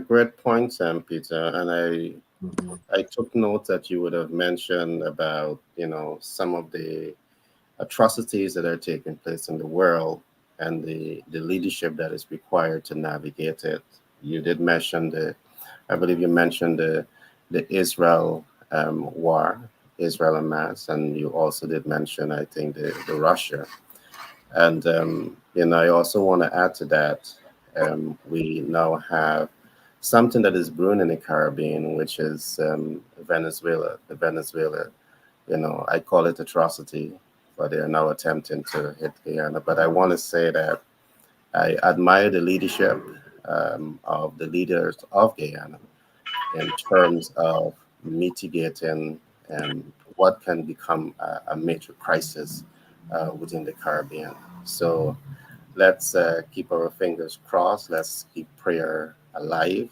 Great points, Peter. And Mhm. I took note that you would have mentioned about some of the atrocities that are taking place in the world, and the leadership that is required to navigate it. You did mention I believe you mentioned the Israel war, Israel and Hamas, and you also did mention, I think, the Russia. And I also want to add to that. We now have something that is brewing in the Caribbean, which is Venezuela. The Venezuela, I call it atrocity, but they are now attempting to hit Guyana. But I want to say that I admire the leadership of the leaders of Guyana in terms of mitigating what can become a major crisis within the Caribbean. So let's keep our fingers crossed. Let's keep prayer alive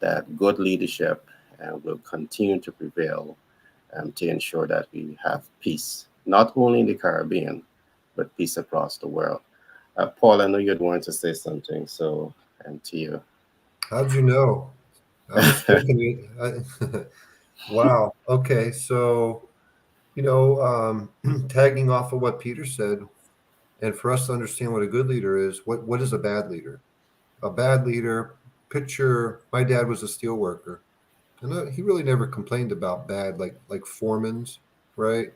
that good leadership will continue to prevail to ensure that we have peace, not only in the Caribbean, but peace across the world. Paul, I know you'd want to say something, so and to you. How'd you know? I was thinking, wow. Okay. So, tagging off of what Peter said, and for us to understand what a good leader is, what is a bad leader? A bad leader, picture my dad was a steel worker, and he really never complained about bad, like foremans, right?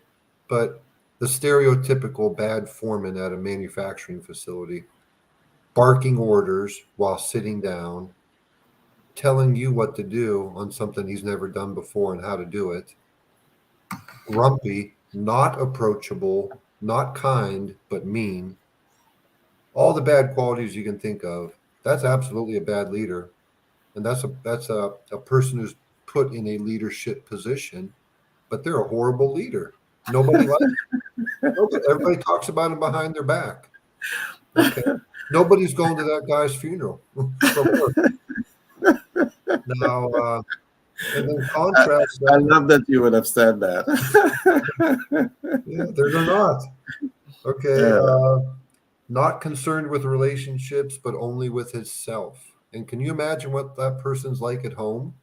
But the stereotypical bad foreman at a manufacturing facility, barking orders while sitting down, telling you what to do on something he's never done before and how to do it, grumpy, not approachable, not kind, but mean, all the bad qualities you can think of. That's absolutely a bad leader, and that's a person who's put in a leadership position, but they're a horrible leader. Nobody likes. Nobody, everybody talks about him behind their back. Okay, nobody's going to that guy's funeral from work now. And then I, contrast I that. love that you would have said that. Yeah, they're not. Okay, Yeah. not concerned with relationships, but only with his self. And can you imagine what that person's like at home?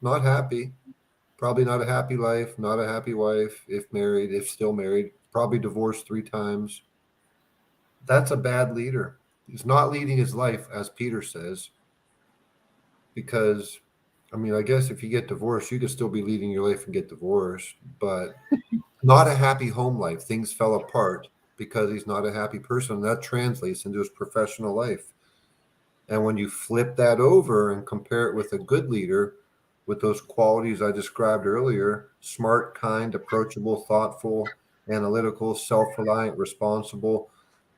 Not happy. Probably not a happy life, not a happy wife, if married, if still married, probably divorced 3 times. That's a bad leader. He's not leading his life, as Peter says, because, I mean, I guess if you get divorced, you could still be leading your life and get divorced, but not a happy home life. Things fell apart because he's not a happy person. That translates into his professional life. And when you flip that over and compare it with a good leader, with those qualities I described earlier, smart, kind, approachable, thoughtful, analytical, self reliant, responsible,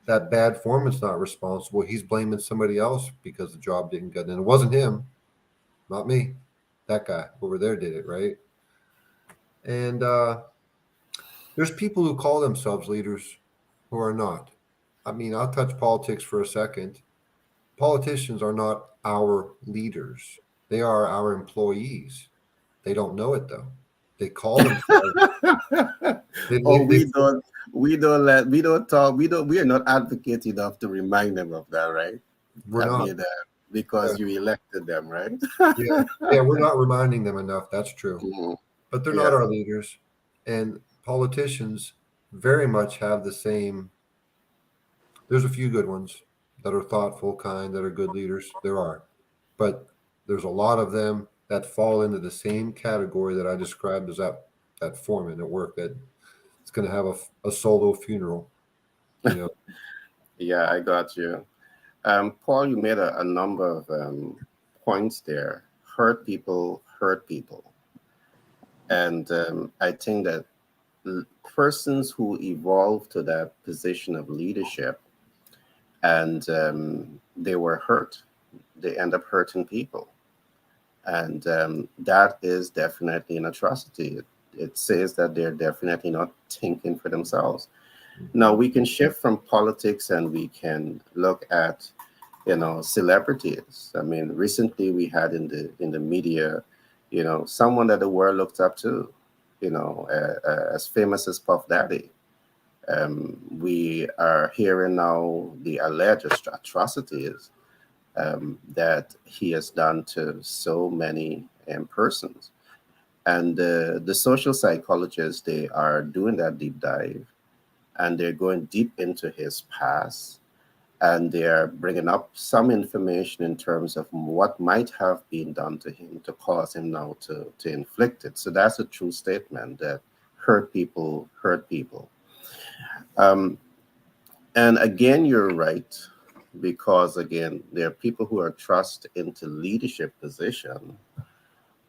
that bad foreman's not responsible. He's blaming somebody else because the job didn't get done. It wasn't him, not me. That guy over there did it, right? And there's people who call themselves leaders who are not. I mean, I'll touch politics for a second. Politicians are not our leaders. They are our employees. They don't know it though. They call themselves. Or They we don't talk, we are not advocate enough to remind them of that, right? we're I not. mean, Yeah, because you elected them, right? yeah, yeah. We're not reminding them enough. That's true. Mhm. But they're not Yeah. our leaders. And politicians very much have the same. There's a few good ones that are thoughtful, kind, that are good leaders. There are. But there's a lot of them that fall into the same category that I described as that foreman at work that it's going to have a solo funeral. You know, Yeah, I got you. Paul, you made a number of points there. Hurt people. And I think that persons who evolve to that position of leadership and they were hurt, they end up hurting people. And that is definitely an atrocity. It says that they're definitely not thinking for themselves. Now we can shift from politics and we can look at, celebrities. I mean, recently we had in the media, someone that the world looked up to, as famous as Puff Daddy. We are hearing now the alleged atrocities that he has done to so many persons. And the social psychologists, they are doing that deep dive and they're going deep into his past and they're bringing up some information in terms of what might have been done to him to cause him now to inflict it. So that's a true statement that hurt people hurt people. Um, and again, you're right, because again, there are people who are thrust into leadership position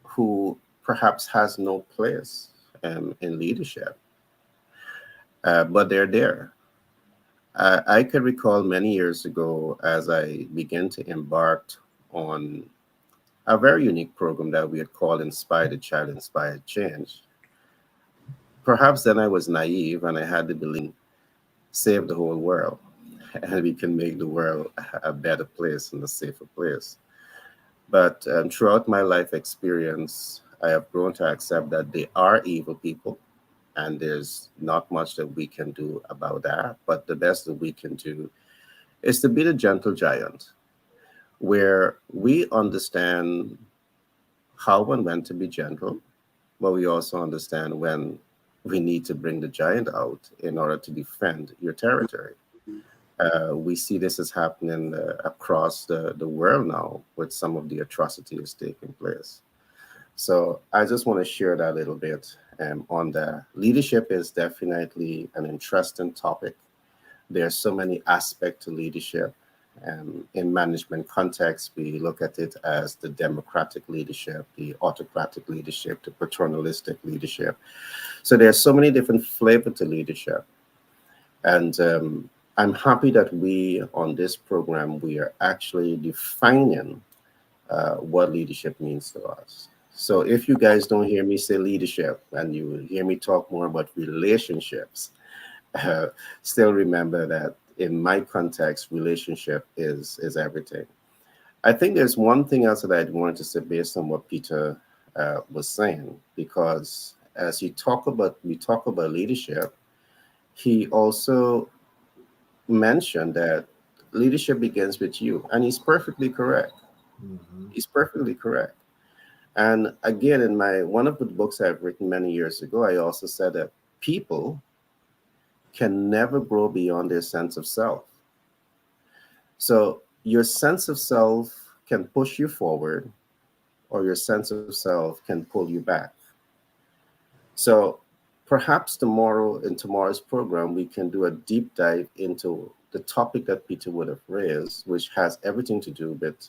who perhaps has no place in leadership, but they're there. I could recall many years ago as I began to embark on a very unique program that we had called Inspired Child, Inspired Change. Perhaps then I was naive and I had the belief save the whole world and we can make the world a better place and a safer place. But throughout my life experience, I have grown to accept that they are evil people and there's not much that we can do about that. But the best that we can do is to be the gentle giant, where we understand how and when to be gentle, but we also understand when we need to bring the giant out in order to defend your territory. We see this is happening across the world now with some of the atrocities taking place. So I just want to share that a little bit on that. Leadership is definitely an interesting topic. There are so many aspects to leadership. In management context, we look at it as the democratic leadership, the autocratic leadership, the paternalistic leadership. So there are so many different flavors to leadership. And I'm happy that we, on this program, we are actually defining what leadership means to us. So if you guys don't hear me say leadership and you hear me talk more about relationships, uh, still remember that in my context, relationship is everything. I think there's one thing else that I wanted to say based on what Peter was saying, because as we talk about leadership, he also mentioned that leadership begins with you, and he's perfectly correct. Hmm. He's perfectly correct. And again, in my one of the books I've written many years ago, I also said that people can never grow beyond their sense of self. So your sense of self can push you forward, or your sense of self can pull you back. So perhaps tomorrow in tomorrow's program, we can do a deep dive into the topic that Peter would have raised, which has everything to do with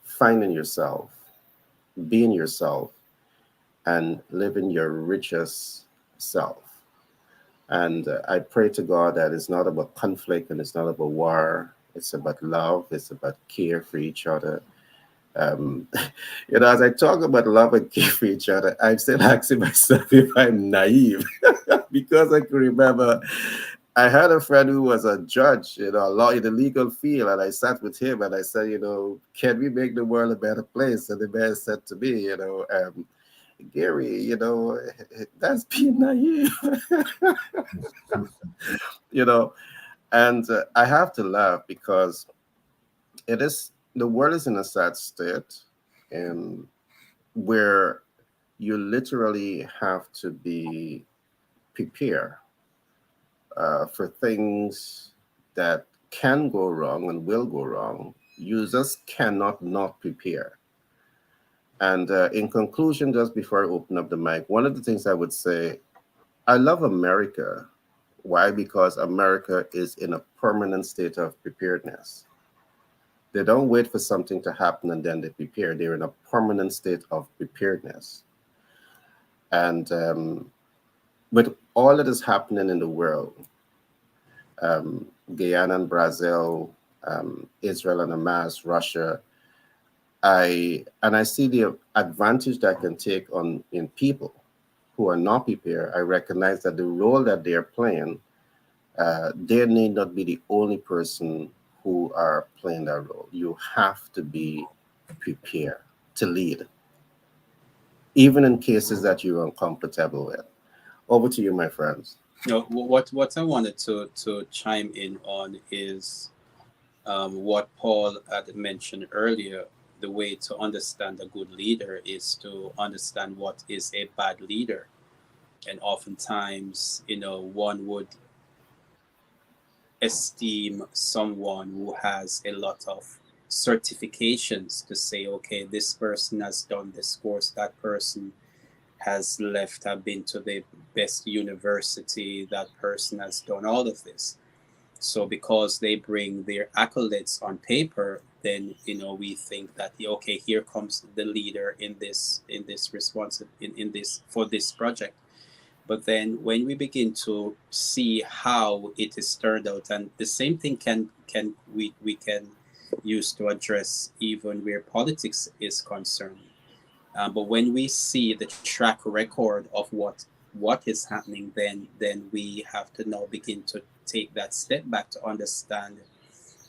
finding yourself, being yourself, and living your richest self. And I pray to God that it's not about conflict and it's not about war. It's about love. It's about care for each other. Um, as I talk about love and care for each other, I'm still asking myself if I'm naive because I can remember I had a friend who was a judge, a law in the legal field, and I sat with him and I said, can we make the world a better place? And the man said to me, Gary, that's being naive, you know. And I have to laugh because the world is in a sad state, and where you literally have to be prepared for things that can go wrong and will go wrong. You just cannot not prepare. And in conclusion, just before I open up the mic, one of the things I would say, I love America. Why? Because America is in a permanent state of preparedness. They don't wait for something to happen and then they prepare. They're in a permanent state of preparedness. And with all that is happening in the world, Guyana and Brazil, Israel and Hamas, Russia, I see the advantage that I can take on in people who are not prepared. I recognize that the role that they're playing, they need not be the only person who are playing that role. You have to be prepared to lead, even in cases that you're uncomfortable with. Over to you, my friends. What I wanted to chime in on is what Paul had mentioned earlier. The way to understand a good leader is to understand what is a bad leader. And oftentimes, one would esteem someone who has a lot of certifications to say, okay, this person has done this course, that person has left, have been to the best university, that person has done all of this. So because they bring their accolades on paper, then we think that, okay, here comes the leader in this response in this for this project. But then when we begin to see how it is turned out, and the same thing we can use to address even where politics is concerned. But when we see the track record of what is happening, then we have to now begin to take that step back to understand.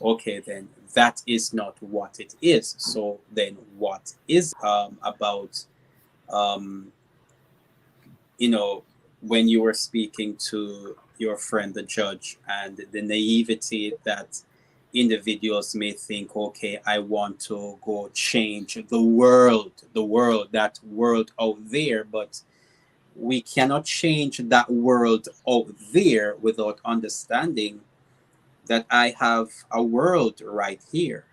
Okay, then that is not what it is. So then, what is about? Um, you know, when you were speaking to your friend the judge, and the naivety that individuals may think, okay, I want to go change the world, that world out there, but we cannot change that world out there without understanding that I have a world right here.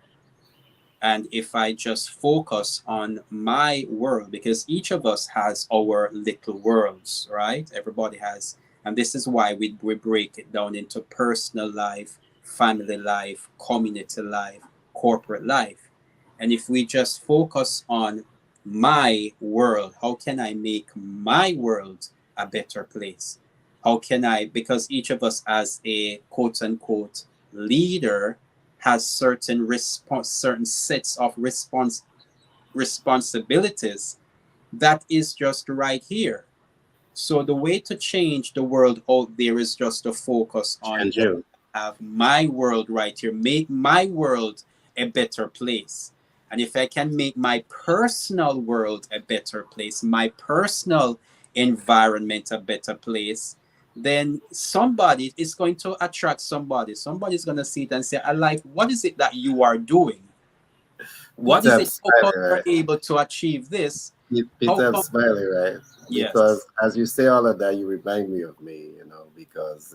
And if I just focus on my world, because each of us has our little worlds, right? Everybody has. And this is why we break it down into personal life, family life, community life, corporate life. And if we just focus on my world, how can I make my world a better place? How can I, because each of us has a quote unquote leader has certain sets of responsibilities that is just right here. So the way to change the world out there is just to focus on Change let you. me have my world right here, make my world a better place. And if I can make my personal world a better place, my personal environment a better place, then somebody is going to attract somebody. Somebody's going to see it and say, I like, what is it that you are doing? What Peter, is I'm it? How come smiling, you're right? able to achieve this? How Peter, I'm come? smiling, right? Yes. Because as you say all of that, you remind me of me, because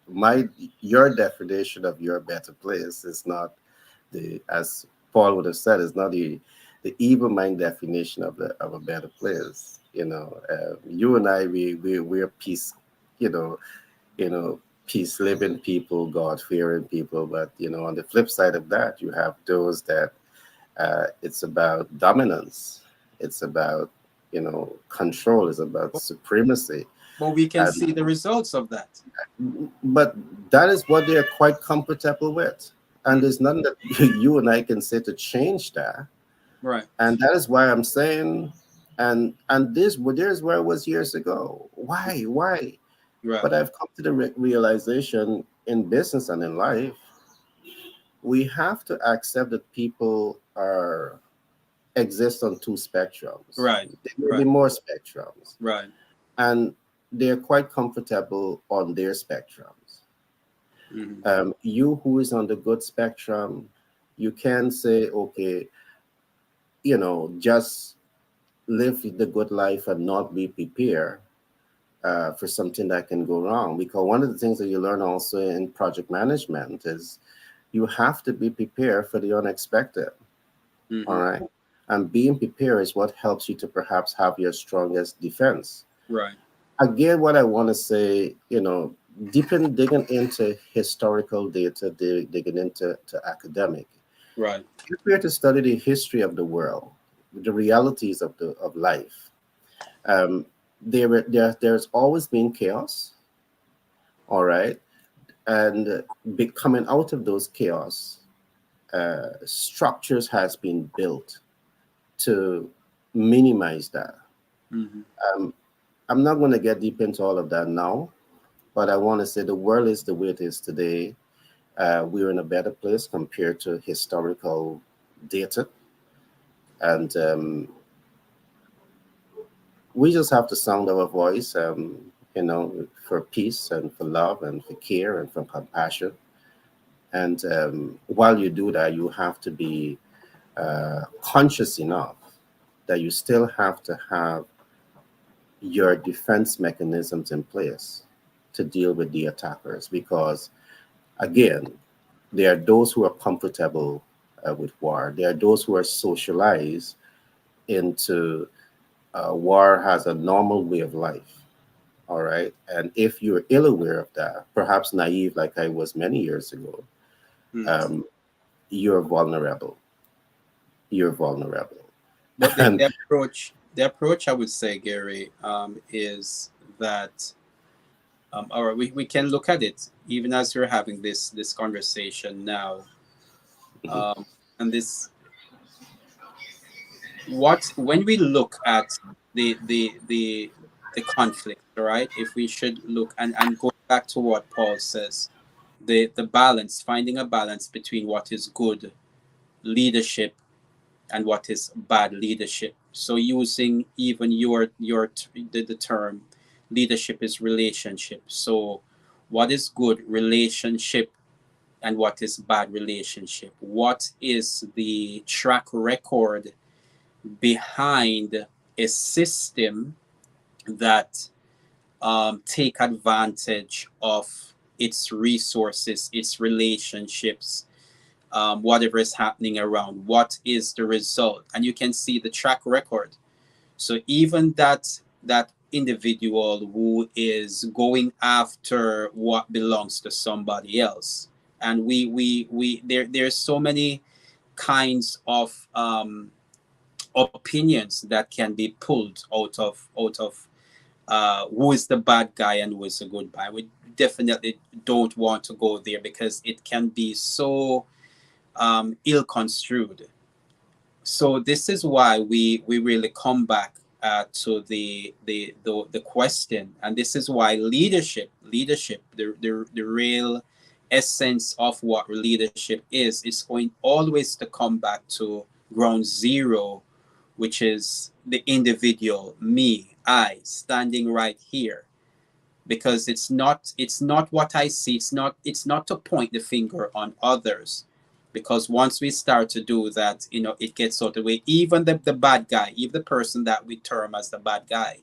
my your definition of your better place is not as Paul would have said, is not the evil mind definition of a better place. You and I, we're peace, you know, peace living people, God fearing people. But on the flip side of that, you have those that it's about dominance. It's about control. It's about supremacy. But we can And see the results of that. but that is what they are quite comfortable with. And Mm, there's nothing that you and I can say to change that. right, And that is why I'm saying, and there's where I was years ago. Why? right. But I've come to the realization in business and in life, we have to accept that people are exist on two spectrums. Right, There may be right, more spectrums, right. and they're quite comfortable on their spectrums. Hmm. You who is on the good spectrum, you can say, okay, just live the good life and not be prepared for something that can go wrong. Because one of the things that you learn also in project management is you have to be prepared for the unexpected. All Hmm. right. And being prepared is what helps you to perhaps have your strongest defense. Right. Again, what I want to say, digging into historical data, digging into academic, Right. if we are to study the history of the world, the realities of life, um, there's always been chaos, all right, and coming out of those chaos, structures has been built to minimize that. Hmm. Um, I'm not going to get deep into all of that now, but I want to say the world is the way it is today. We're in a better place compared to historical data, and we just have to sound our voice, for peace and for love and for care and for compassion. And while you do that, you have to be conscious enough that you still have to have your defense mechanisms in place to deal with the attackers. Because, again, there are those who are comfortable with war, there are those who are socialized into war as a normal way of life. All right. And if you're ill aware of that, perhaps naive like I was many years ago, Mm. um, you're vulnerable. You're vulnerable. But the, And the approach, I would say, Gary, is that, or we can look at it even as we're having this conversation now, mhm, um, and this what when we look at the conflict, all right, if we should look and go back to what Paul says, the balance, finding a balance between what is good leadership and what is bad leadership. So using even the term leadership is relationship. So what is good relationship and what is bad relationship? What is the track record behind a system that take advantage of its resources, its relationships, whatever is happening around? What is the result? And you can see the track record. So even that individual who is going after what belongs to somebody else, and there's so many kinds of opinions that can be pulled out of who is the bad guy and who is the good guy. We definitely don't want to go there because it can be so ill construed. So this is why we really come back to the question, and this is why leadership, the real essence of what leadership is going always to come back to ground zero, which is the individual, me, I, standing right here, because it's not what I see. It's not to point the finger on others, because once we start to do that, it gets out of the way. Even the bad guy, even the person that we term as the bad guy.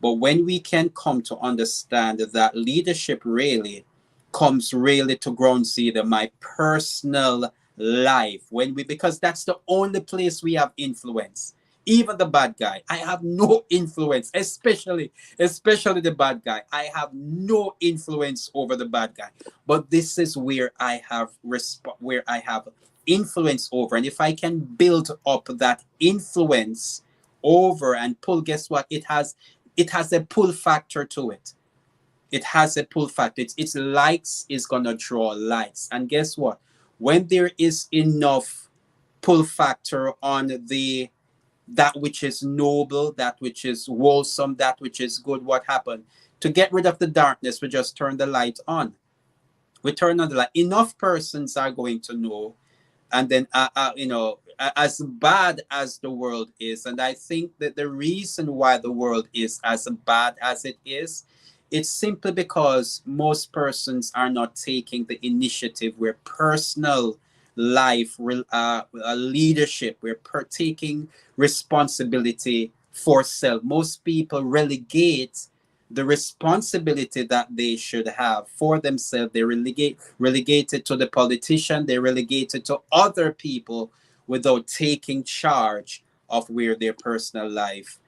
But when we can come to understand that leadership really comes really to ground zero, my personal life, when we because that's the only place we have influence. Even the bad guy, I have no influence, especially the bad guy. I have no influence over the bad guy. But this is where where I have influence over. And if I can build up that influence over and pull, guess what? It has a pull factor to it. It has a pull factor. It's likes is gonna draw likes. And guess what? When there is enough pull factor on the that which is noble, that which is wholesome, that which is good, what happened? To get rid of the darkness, we just turn the light on. We turn on the light. Enough persons are going to know, and then as bad as the world is, and I think that the reason why the world is as bad as it is, it's simply because most persons are not taking the initiative where personal life leadership, we're taking responsibility for self. Most people relegate the responsibility that they should have for themselves. They relegate it to the politician. They relegate it to other people without taking charge of where their personal life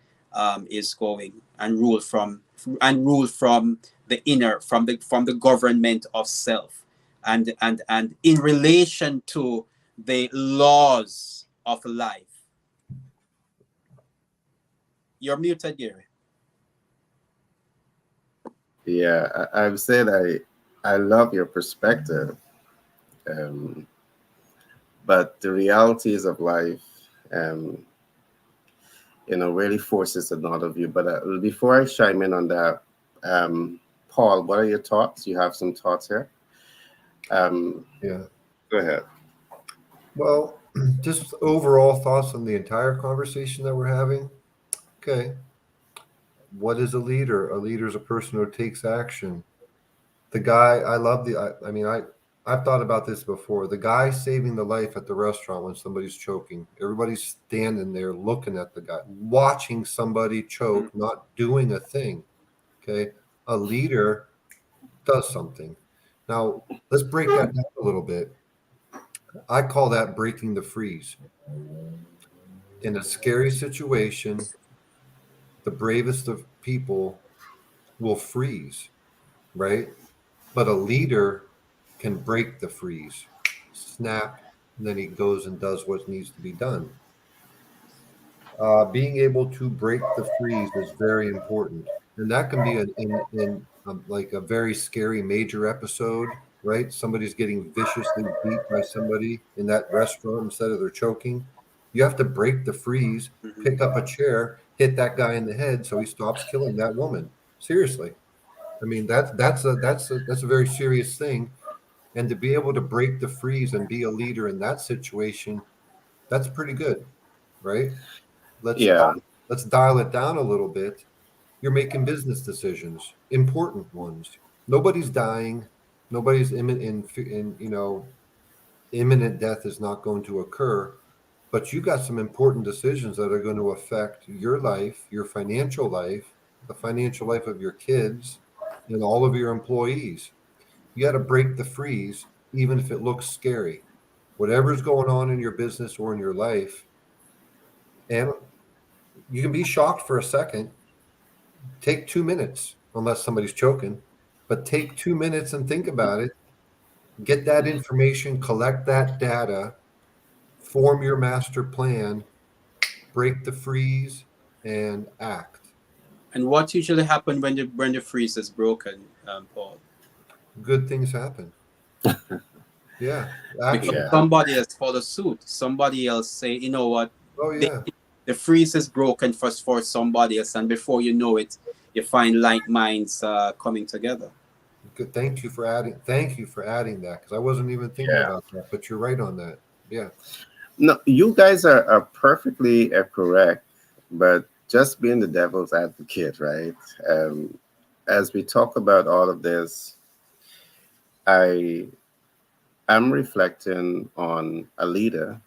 is going, and rule from the inner, from the government of self, and in relation to the laws of life. You're muted, Gary. Yeah, I've said I love your perspective, um, but the realities of life, um, really forces a lot of you. But before I chime in on that, Paul, what are your thoughts? You have some thoughts here. Yeah. Go ahead. Well, just overall thoughts on the entire conversation that we're having. Okay. What is a leader? A leader is a person who takes action. The guy, I love I mean, I've thought about this before. The guy saving the life at the restaurant when somebody's choking. Everybody's standing there looking at the guy, watching somebody choke, not doing a thing. Okay. A leader does something. Now, let's break that down a little bit. I call that breaking the freeze. In a scary situation, the bravest of people will freeze, right? But a leader can break the freeze, snap, and then he goes and does what needs to be done. Being able to break the freeze is very important, and that can be in like a very scary major episode, right? Somebody's getting viciously beat by somebody in that restaurant instead of they're choking. You have to break the freeze, pick up a chair, hit that guy in the head so he stops killing that woman. Seriously, I mean that's a very serious thing, and to be able to break the freeze and be a leader in that situation, that's pretty good, right? Let's Yeah, let's dial it down a little bit. You're making business decisions, important ones. Nobody's dying. Nobody's imminent death is not going to occur. But you got some important decisions that are going to affect your life, your financial life, the financial life of your kids, and all of your employees. You got to break the freeze, even if it looks scary. Whatever's going on in your business or in your life, and you can be shocked for a second. Take 2 minutes, unless somebody's choking, but take 2 minutes and think about it. Get that information, collect that data, form your master plan, break the freeze, and act. And what usually happens when the freeze is broken, Paul? Good things happen. Yeah, Because action. Yeah. somebody else follows suit. Somebody else say, you know what, Oh the, yeah. the freeze is broken for somebody else, and before you know it, you find like minds coming together. Good. Thank you for adding. Thank you for adding that because I wasn't even thinking Yeah. about that. But you're right on that. Yeah. No, you guys are perfectly correct, but just being the devil's advocate, right? Um, as we talk about all of this, I am reflecting on a leader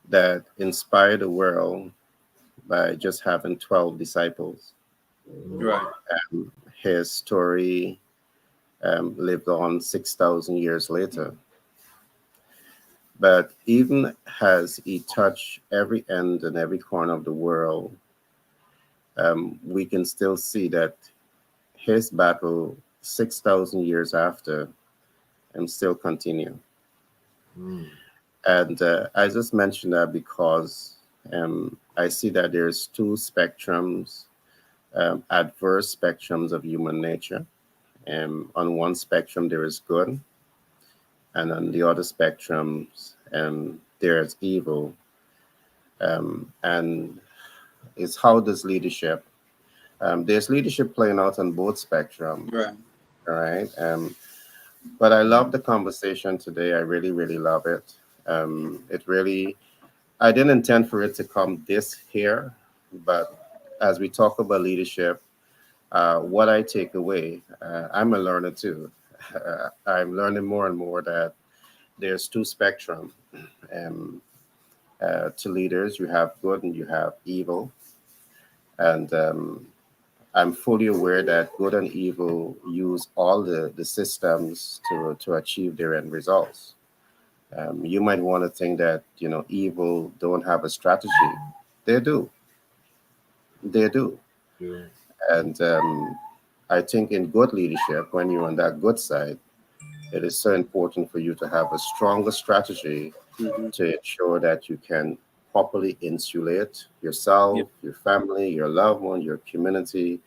that inspired the world by just having 12 disciples. Mm. Right. His story lived on 6,000 years later. But even as he touched every end and every corner of the world, we can still see that his battle 6,000 years after still continue. Mm. And I just mentioned that because I see that there's two spectrums, adverse spectrums of human nature. On one spectrum, there is good, and on the other spectrums, there's evil. And it's how does leadership, there's leadership playing out on both spectrum, Right. all right? But I love the conversation today. I really, really love it. It really, I didn't intend for it to come this here, but as we talk about leadership, what I take away, I'm a learner too. I'm learning more and more that there's two spectrum um, to leaders. You have good and you have evil, and I'm fully aware that good and evil use all the systems to achieve their end results. You might want to think that evil don't have a strategy. They do. They do. Do. And I think in good leadership, when you're on that good side, it is so important for you to have a stronger strategy Mm-hmm. to ensure that you can properly insulate Yeah. yourself, your family, your loved one, your community,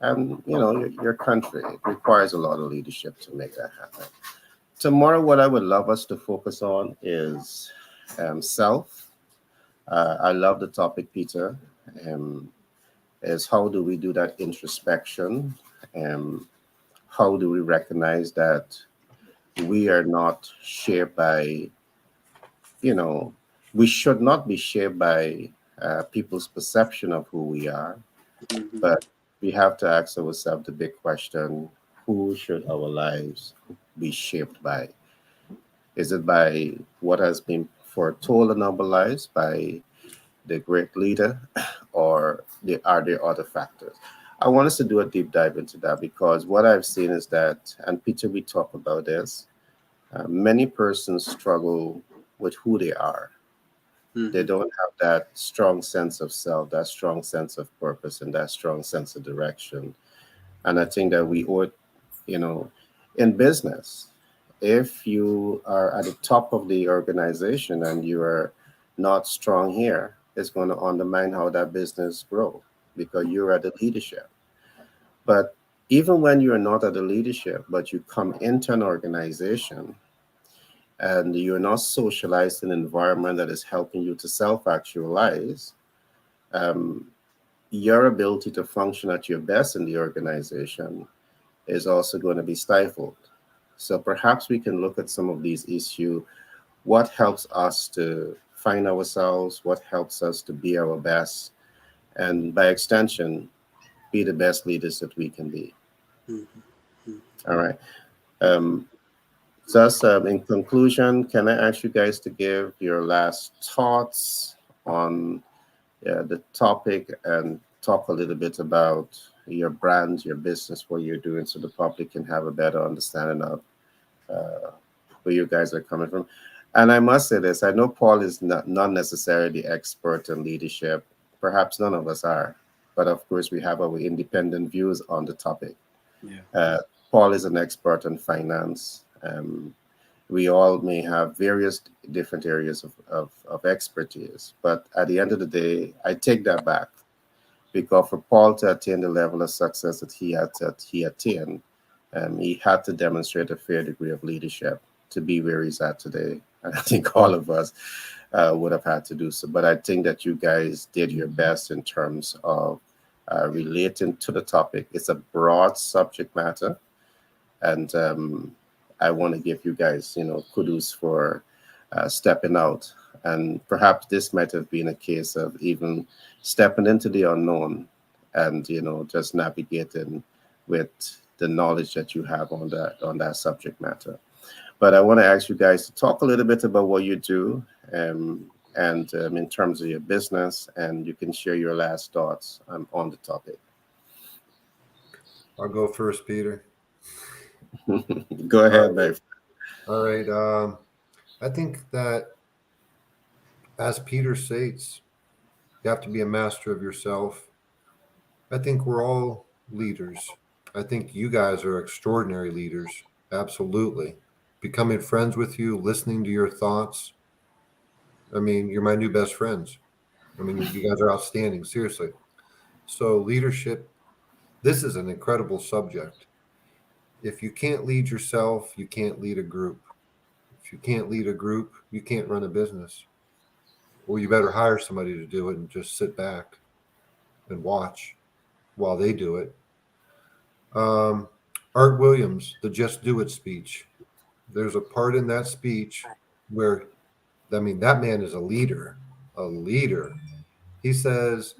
and your country. It requires a lot of leadership to make that happen. Tomorrow, what I would love us to focus on is self. I love the topic, Peter. Um, is how do we do that introspection? Um, how do we recognize that we are not shaped by, you know, we should not be shaped by people's perception of who we are, Mm-hmm. but we have to ask ourselves the big question: who should our lives be shaped by? Is it by what has been foretold in our lives by the great leader, or are there other factors? I want us to do a deep dive into that because what I've seen is that, and Peter, we talk about this, many persons struggle with who they are. They Mm-hmm. don't have that strong sense of self, that strong sense of purpose, and that strong sense of direction. And I think that we ought, you know, in business, if you are at the top of the organization and you are not strong here, it's going to undermine how that business grow because you're at the leadership. But even when you're not at the leadership, but you come into an organization and you're not socialized in an environment that is helping you to self-actualize, um, your ability to function at your best in the organization is also going to be stifled. So perhaps we can look at some of these issues. What helps us to find ourselves? What helps us to be our best? And by extension, be the best leaders that we can be. Mm-hmm. All right. Um, just in conclusion, can I ask you guys to give your last thoughts on the topic and talk a little bit about your brand, your business, what you're doing, so the public can have a better understanding of uh, where you guys are coming from. And I must say this, I know Paul is not necessarily the expert in leadership. Perhaps none of us are. But of course, we have our independent views on the topic. Yeah. Uh, Paul is an expert in finance. We all may have various different areas of expertise. But at the end of the day, I take that back. because for Paul to attain the level of success that he attained, he had to demonstrate a fair degree of leadership to be where he's at today. And I think all of us would have had to do so. But I think that you guys did your best in terms of relating to the topic. It's a broad subject matter, and I want to give you guys, kudos for stepping out. And perhaps this might have been a case of even stepping into the unknown and just navigating with the knowledge that you have on that subject matter. But I want to ask you guys to talk a little bit about what you do, and in terms of your business, and you can share your last thoughts on the topic. I'll go first, Peter. Go ahead, Dave. All right. I think that, as Peter states, you have to be a master of yourself. I think we're all leaders. I think you guys are extraordinary leaders. Absolutely. Becoming friends with you, listening to your thoughts. I mean, you're my new best friends. I mean, you guys are outstanding, seriously. So, leadership, this is an incredible subject. If you can't lead yourself, you can't lead a group. If you can't lead a group, you can't run a business. Or you better hire somebody to do it and just sit back and watch while they do it. Art Williams, the Just Do It speech. There's a part in that speech where, I mean, that man is a leader, a leader. He says,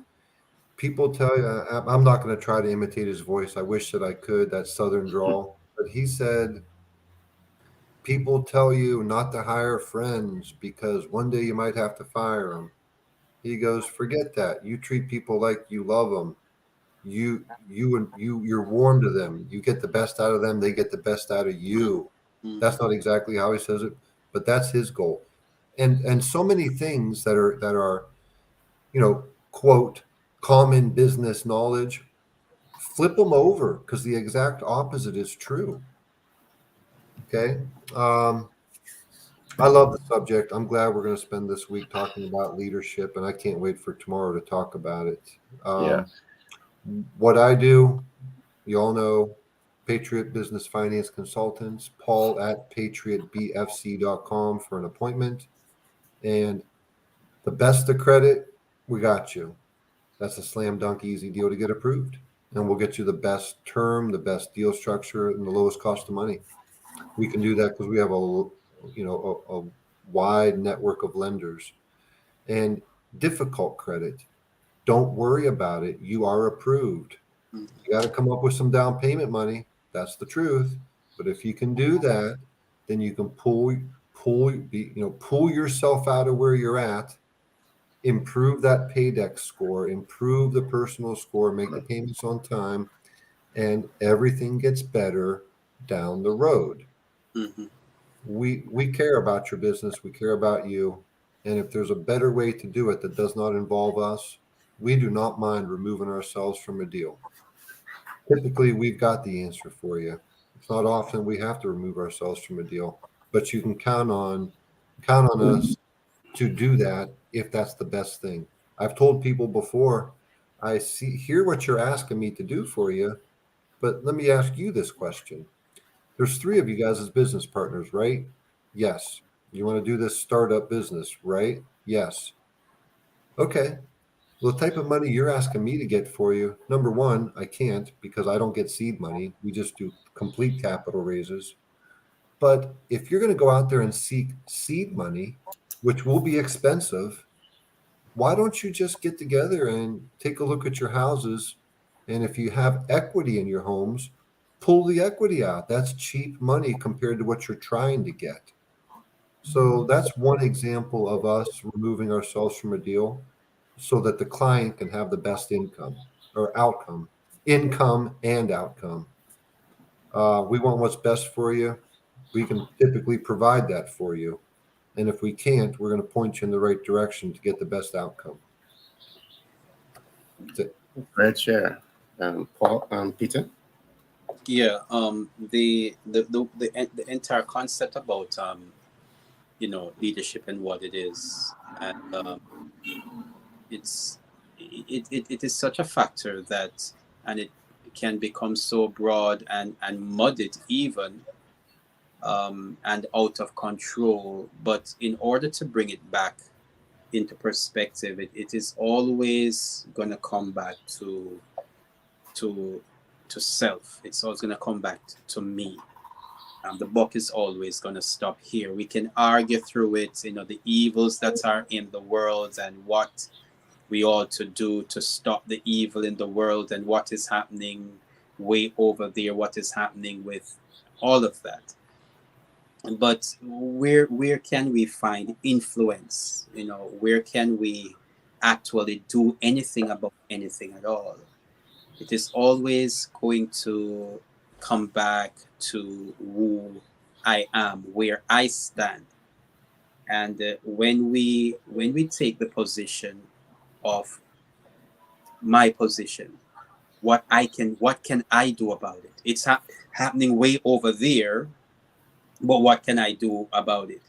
people tell you, I'm not going to try to imitate his voice. I wish that I could, that Southern drawl. But he said, people tell you not to hire friends because one day you might have to fire them. He goes, forget that. You treat people like you love them. You're warm to them. You get the best out of them. They get the best out of you. That's not exactly how he says it, but that's his goal. And so many things that are, quote, common business knowledge, flip them over because the exact opposite is true. Okay. I love the subject. I'm glad we're going to spend this week talking about leadership, and I can't wait for tomorrow to talk about it. Yeah. What I do, you all know, Patriot Business Finance Consultants, Paul at patriotbfc.com for an appointment. And the best of credit, we got you. That's a slam dunk easy deal to get approved. And we'll get you the best term, the best deal structure, and the lowest cost of money. We can do that because we have a wide network of lenders. And difficult credit, don't worry about it. You are approved. You got to come up with some down payment money. That's the truth. But if you can do that, then you can pull yourself out of where you're at, improve that paydex score, improve the personal score, make the payments on time, and everything gets better down the road. Mm-hmm. We care about your business. We care about you. And if there's a better way to do it that does not involve us, we do not mind removing ourselves from a deal. Typically, we've got the answer for you. It's not often we have to remove ourselves from a deal, but you can count on us to do that if that's the best thing. I've told people before, hear what you're asking me to do for you, but let me ask you this question. There's 3 of you guys as business partners, right? Yes. You want to do this startup business, right? Yes. Okay. Well, the type of money you're asking me to get for you, number one, I can't because I don't get seed money. We just do complete capital raises. But if you're going to go out there and seek seed money, which will be expensive, why don't you just get together and take a look at your houses? And if you have equity in your homes, pull the equity out. That's cheap money compared to what you're trying to get. So that's one example of us removing ourselves from a deal so that the client can have the best income and outcome. We want what's best for you. We can typically provide that for you. And if we can't, we're going to point you in the right direction to get the best outcome. That's it. Great share. Paul, Peter? Yeah, the entire concept about leadership and what it is, and it's it is such a factor that, and it can become so broad and muddied even, and out of control. But in order to bring it back into perspective, it is always going to come back to to self. It's always going to come back to me. The buck is always going to stop here. We can argue through it, the evils that are in the world and what we ought to do to stop the evil in the world and what is happening way over there, what is happening with all of that. But where can we find influence? Where can we actually do anything about anything at all? It is always going to come back to who I am, where I stand. And when we take the position of my position, what can I do about it? It's happening way over there, but what can I do about it?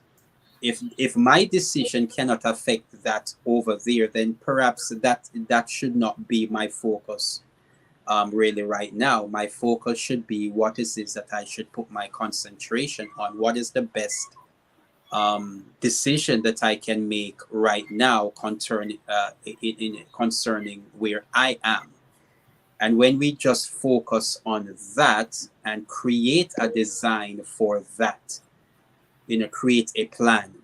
If my decision cannot affect that over there, then perhaps that should not be my focus. Really, right now, my focus should be what is this that I should put my concentration on. What is the best decision that I can make right now concerning where I am. And when we just focus on that and create a design for that, create a plan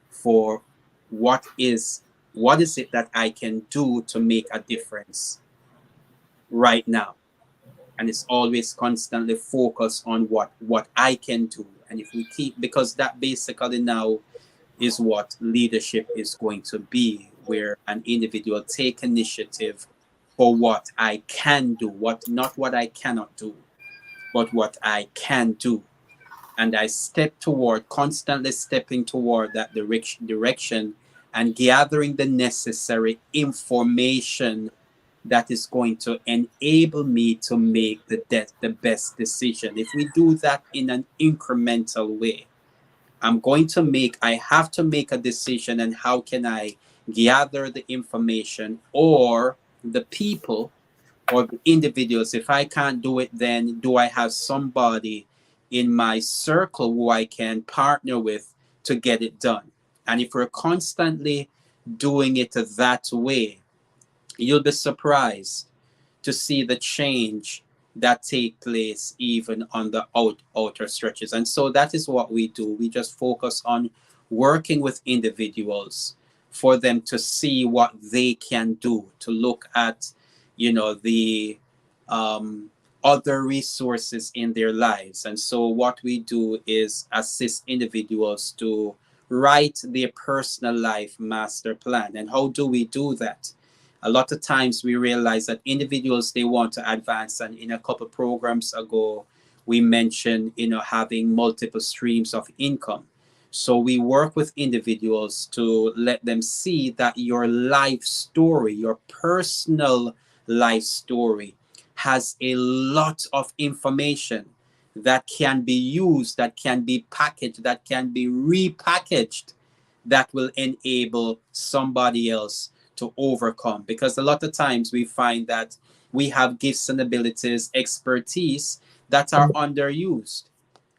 for what is it that I can do to make a difference right now. And it's always constantly focused on what I can do. And if we keep, because that basically now is what leadership is going to be, where an individual take initiative for what I can do, not what I cannot do, but what I can do. And I constantly stepping toward that direction and gathering the necessary information that is going to enable me to make the best decision. If we do that in an incremental way, I have to make a decision, and how can I gather the information or the people or the individuals? If I can't do it, then do I have somebody in my circle who I can partner with to get it done? And if we're constantly doing it that way, you'll be surprised to see the change that take place even on the outer stretches. And so that is what we do. We just focus on working with individuals for them to see what they can do, to look at, the other resources in their lives. And so what we do is assist individuals to write their personal life master plan. And how do we do that? A lot of times we realize that individuals, they want to advance, and in a couple programs ago we mentioned having multiple streams of income. So we work with individuals to let them see that your life story, your personal life story, has a lot of information that can be used, that can be packaged, that can be repackaged, that will enable somebody else to overcome. Because a lot of times we find that we have gifts and abilities, expertise that are underused.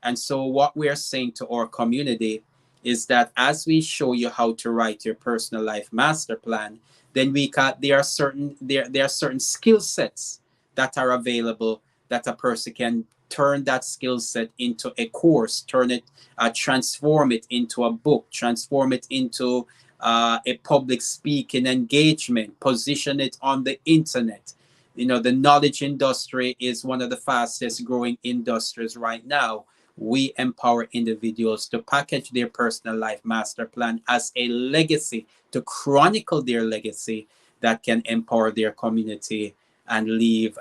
And so what we are saying to our community is that as we show you how to write your personal life master plan, then there are certain skill sets that are available, that a person can turn that skill set into a course, transform it into a book, transform it into a public speaking engagement, position it on the internet. The knowledge industry is one of the fastest growing industries right now. We empower individuals to package their personal life master plan as a legacy, to chronicle their legacy that can empower their community and leave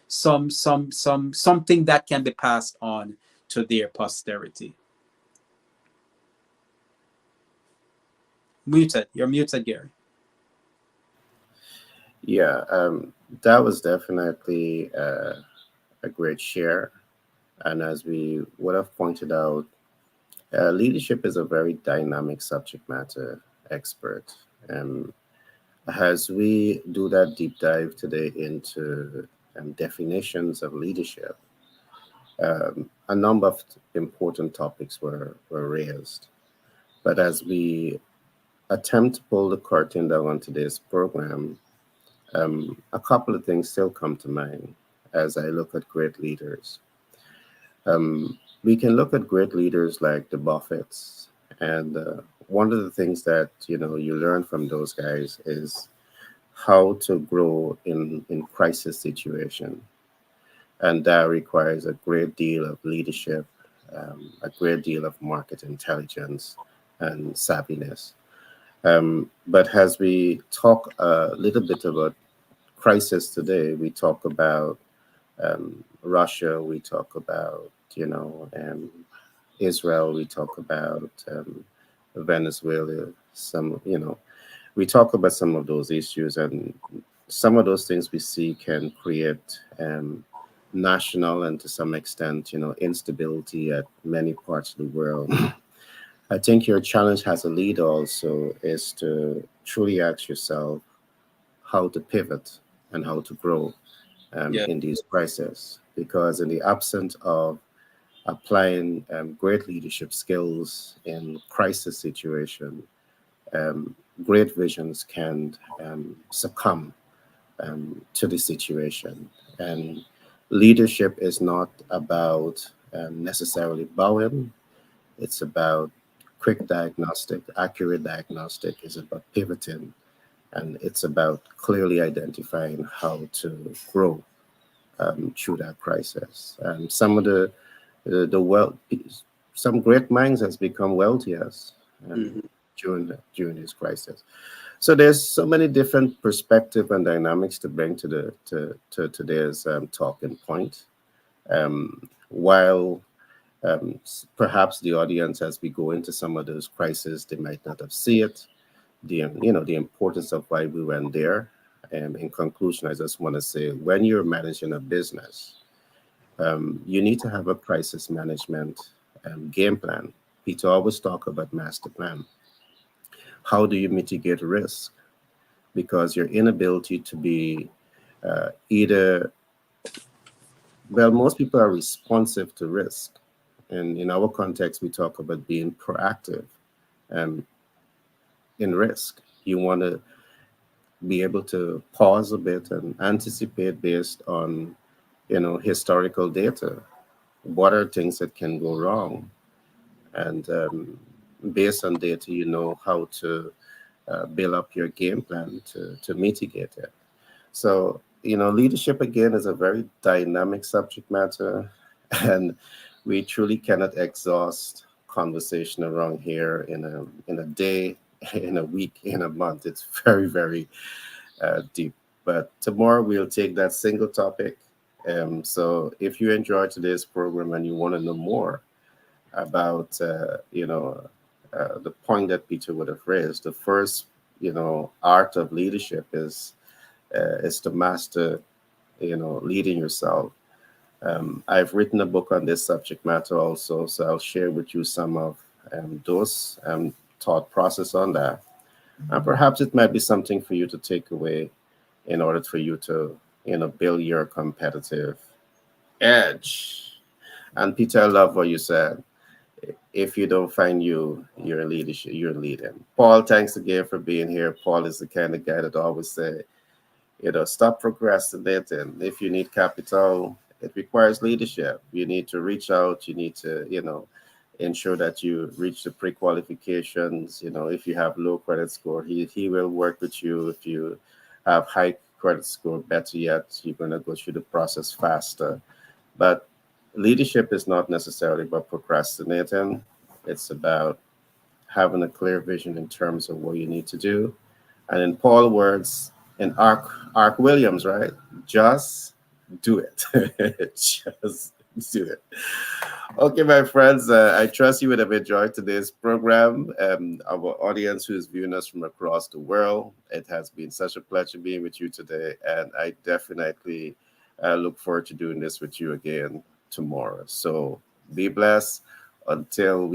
something that can be passed on to their posterity. Muted. You're muted, Gary. Yeah, that was definitely a great share. And as we would have pointed out, leadership is a very dynamic subject matter. expert. Um, as we do that deep dive today into definitions of leadership, a number of important topics were raised. But as we attempt to pull the curtain down on today's program, a couple of things still come to mind as I look at great leaders. We can look at great leaders like the Buffetts, and one of the things that you learn from those guys is how to grow in crisis situation, and that requires a great deal of leadership, a great deal of market intelligence, and savviness. But as we talk a little bit about crisis today, we talk about Russia, we talk about Israel, we talk about Venezuela. We talk about some of those issues, and some of those things we see can create national and to some extent, instability at many parts of the world. I think your challenge as a leader also is to truly ask yourself how to pivot and how to grow Yeah. in these crises. Because in the absence of applying great leadership skills in crisis situation, um, great visions can succumb to the situation. And leadership is not about necessarily bowing. It's about quick diagnostic, accurate diagnostic. It's about pivoting, and it's about clearly identifying how to grow through that crisis. And some of the wealth, some great minds has become wealthier um, Mhm. during this crisis. So there's so many different perspective and dynamics to bring to to today's talking point. While perhaps the audience, as we go into some of those crises, they might not have seen it. The importance of why we went there. And in conclusion, I just want to say, when you're managing a business, you need to have a crisis management game plan. Peter always talk about master plan. How do you mitigate risk? Because your inability to be either, well, most people are responsive to risk. And in our context, we talk about being proactive um, in risk. You want to be able to pause a bit and anticipate based on, historical data. What are things that can go wrong? And based on data, you know how to build up your game plan to mitigate it. So, leadership again is a very dynamic subject matter, and we truly cannot exhaust conversation around here in a day, in a week, in a month. It's very, very deep. But tomorrow we'll take that single topic. So if you enjoyed today's program and you want to know more about, the point that Peter would have raised, the first, art of leadership is to master, leading yourself. I've written a book on this subject matter also, so I'll share with you some of those thought process on that. And perhaps it might be something for you to take away in order for you to, build your competitive edge. And Peter, I love what you said. If you don't find your leadership, you're leading. Paul, thanks again for being here. Paul is the kind of guy that always say, stop procrastinating. If you need capital, it requires leadership. You need to reach out. You need to, ensure that you reach the pre-qualifications. If you have low credit score, he will work with you. If you have high credit score, better yet, you're going to go through the process faster. But leadership is not necessarily about procrastinating. It's about having a clear vision in terms of what you need to do. And in Paul words, in Ark Williams, right? Just do it. Just do it. Okay, my friends, I trust you would have enjoyed today's program. Our audience who is viewing us from across the world, it has been such a pleasure being with you today. And I definitely look forward to doing this with you again tomorrow. So be blessed until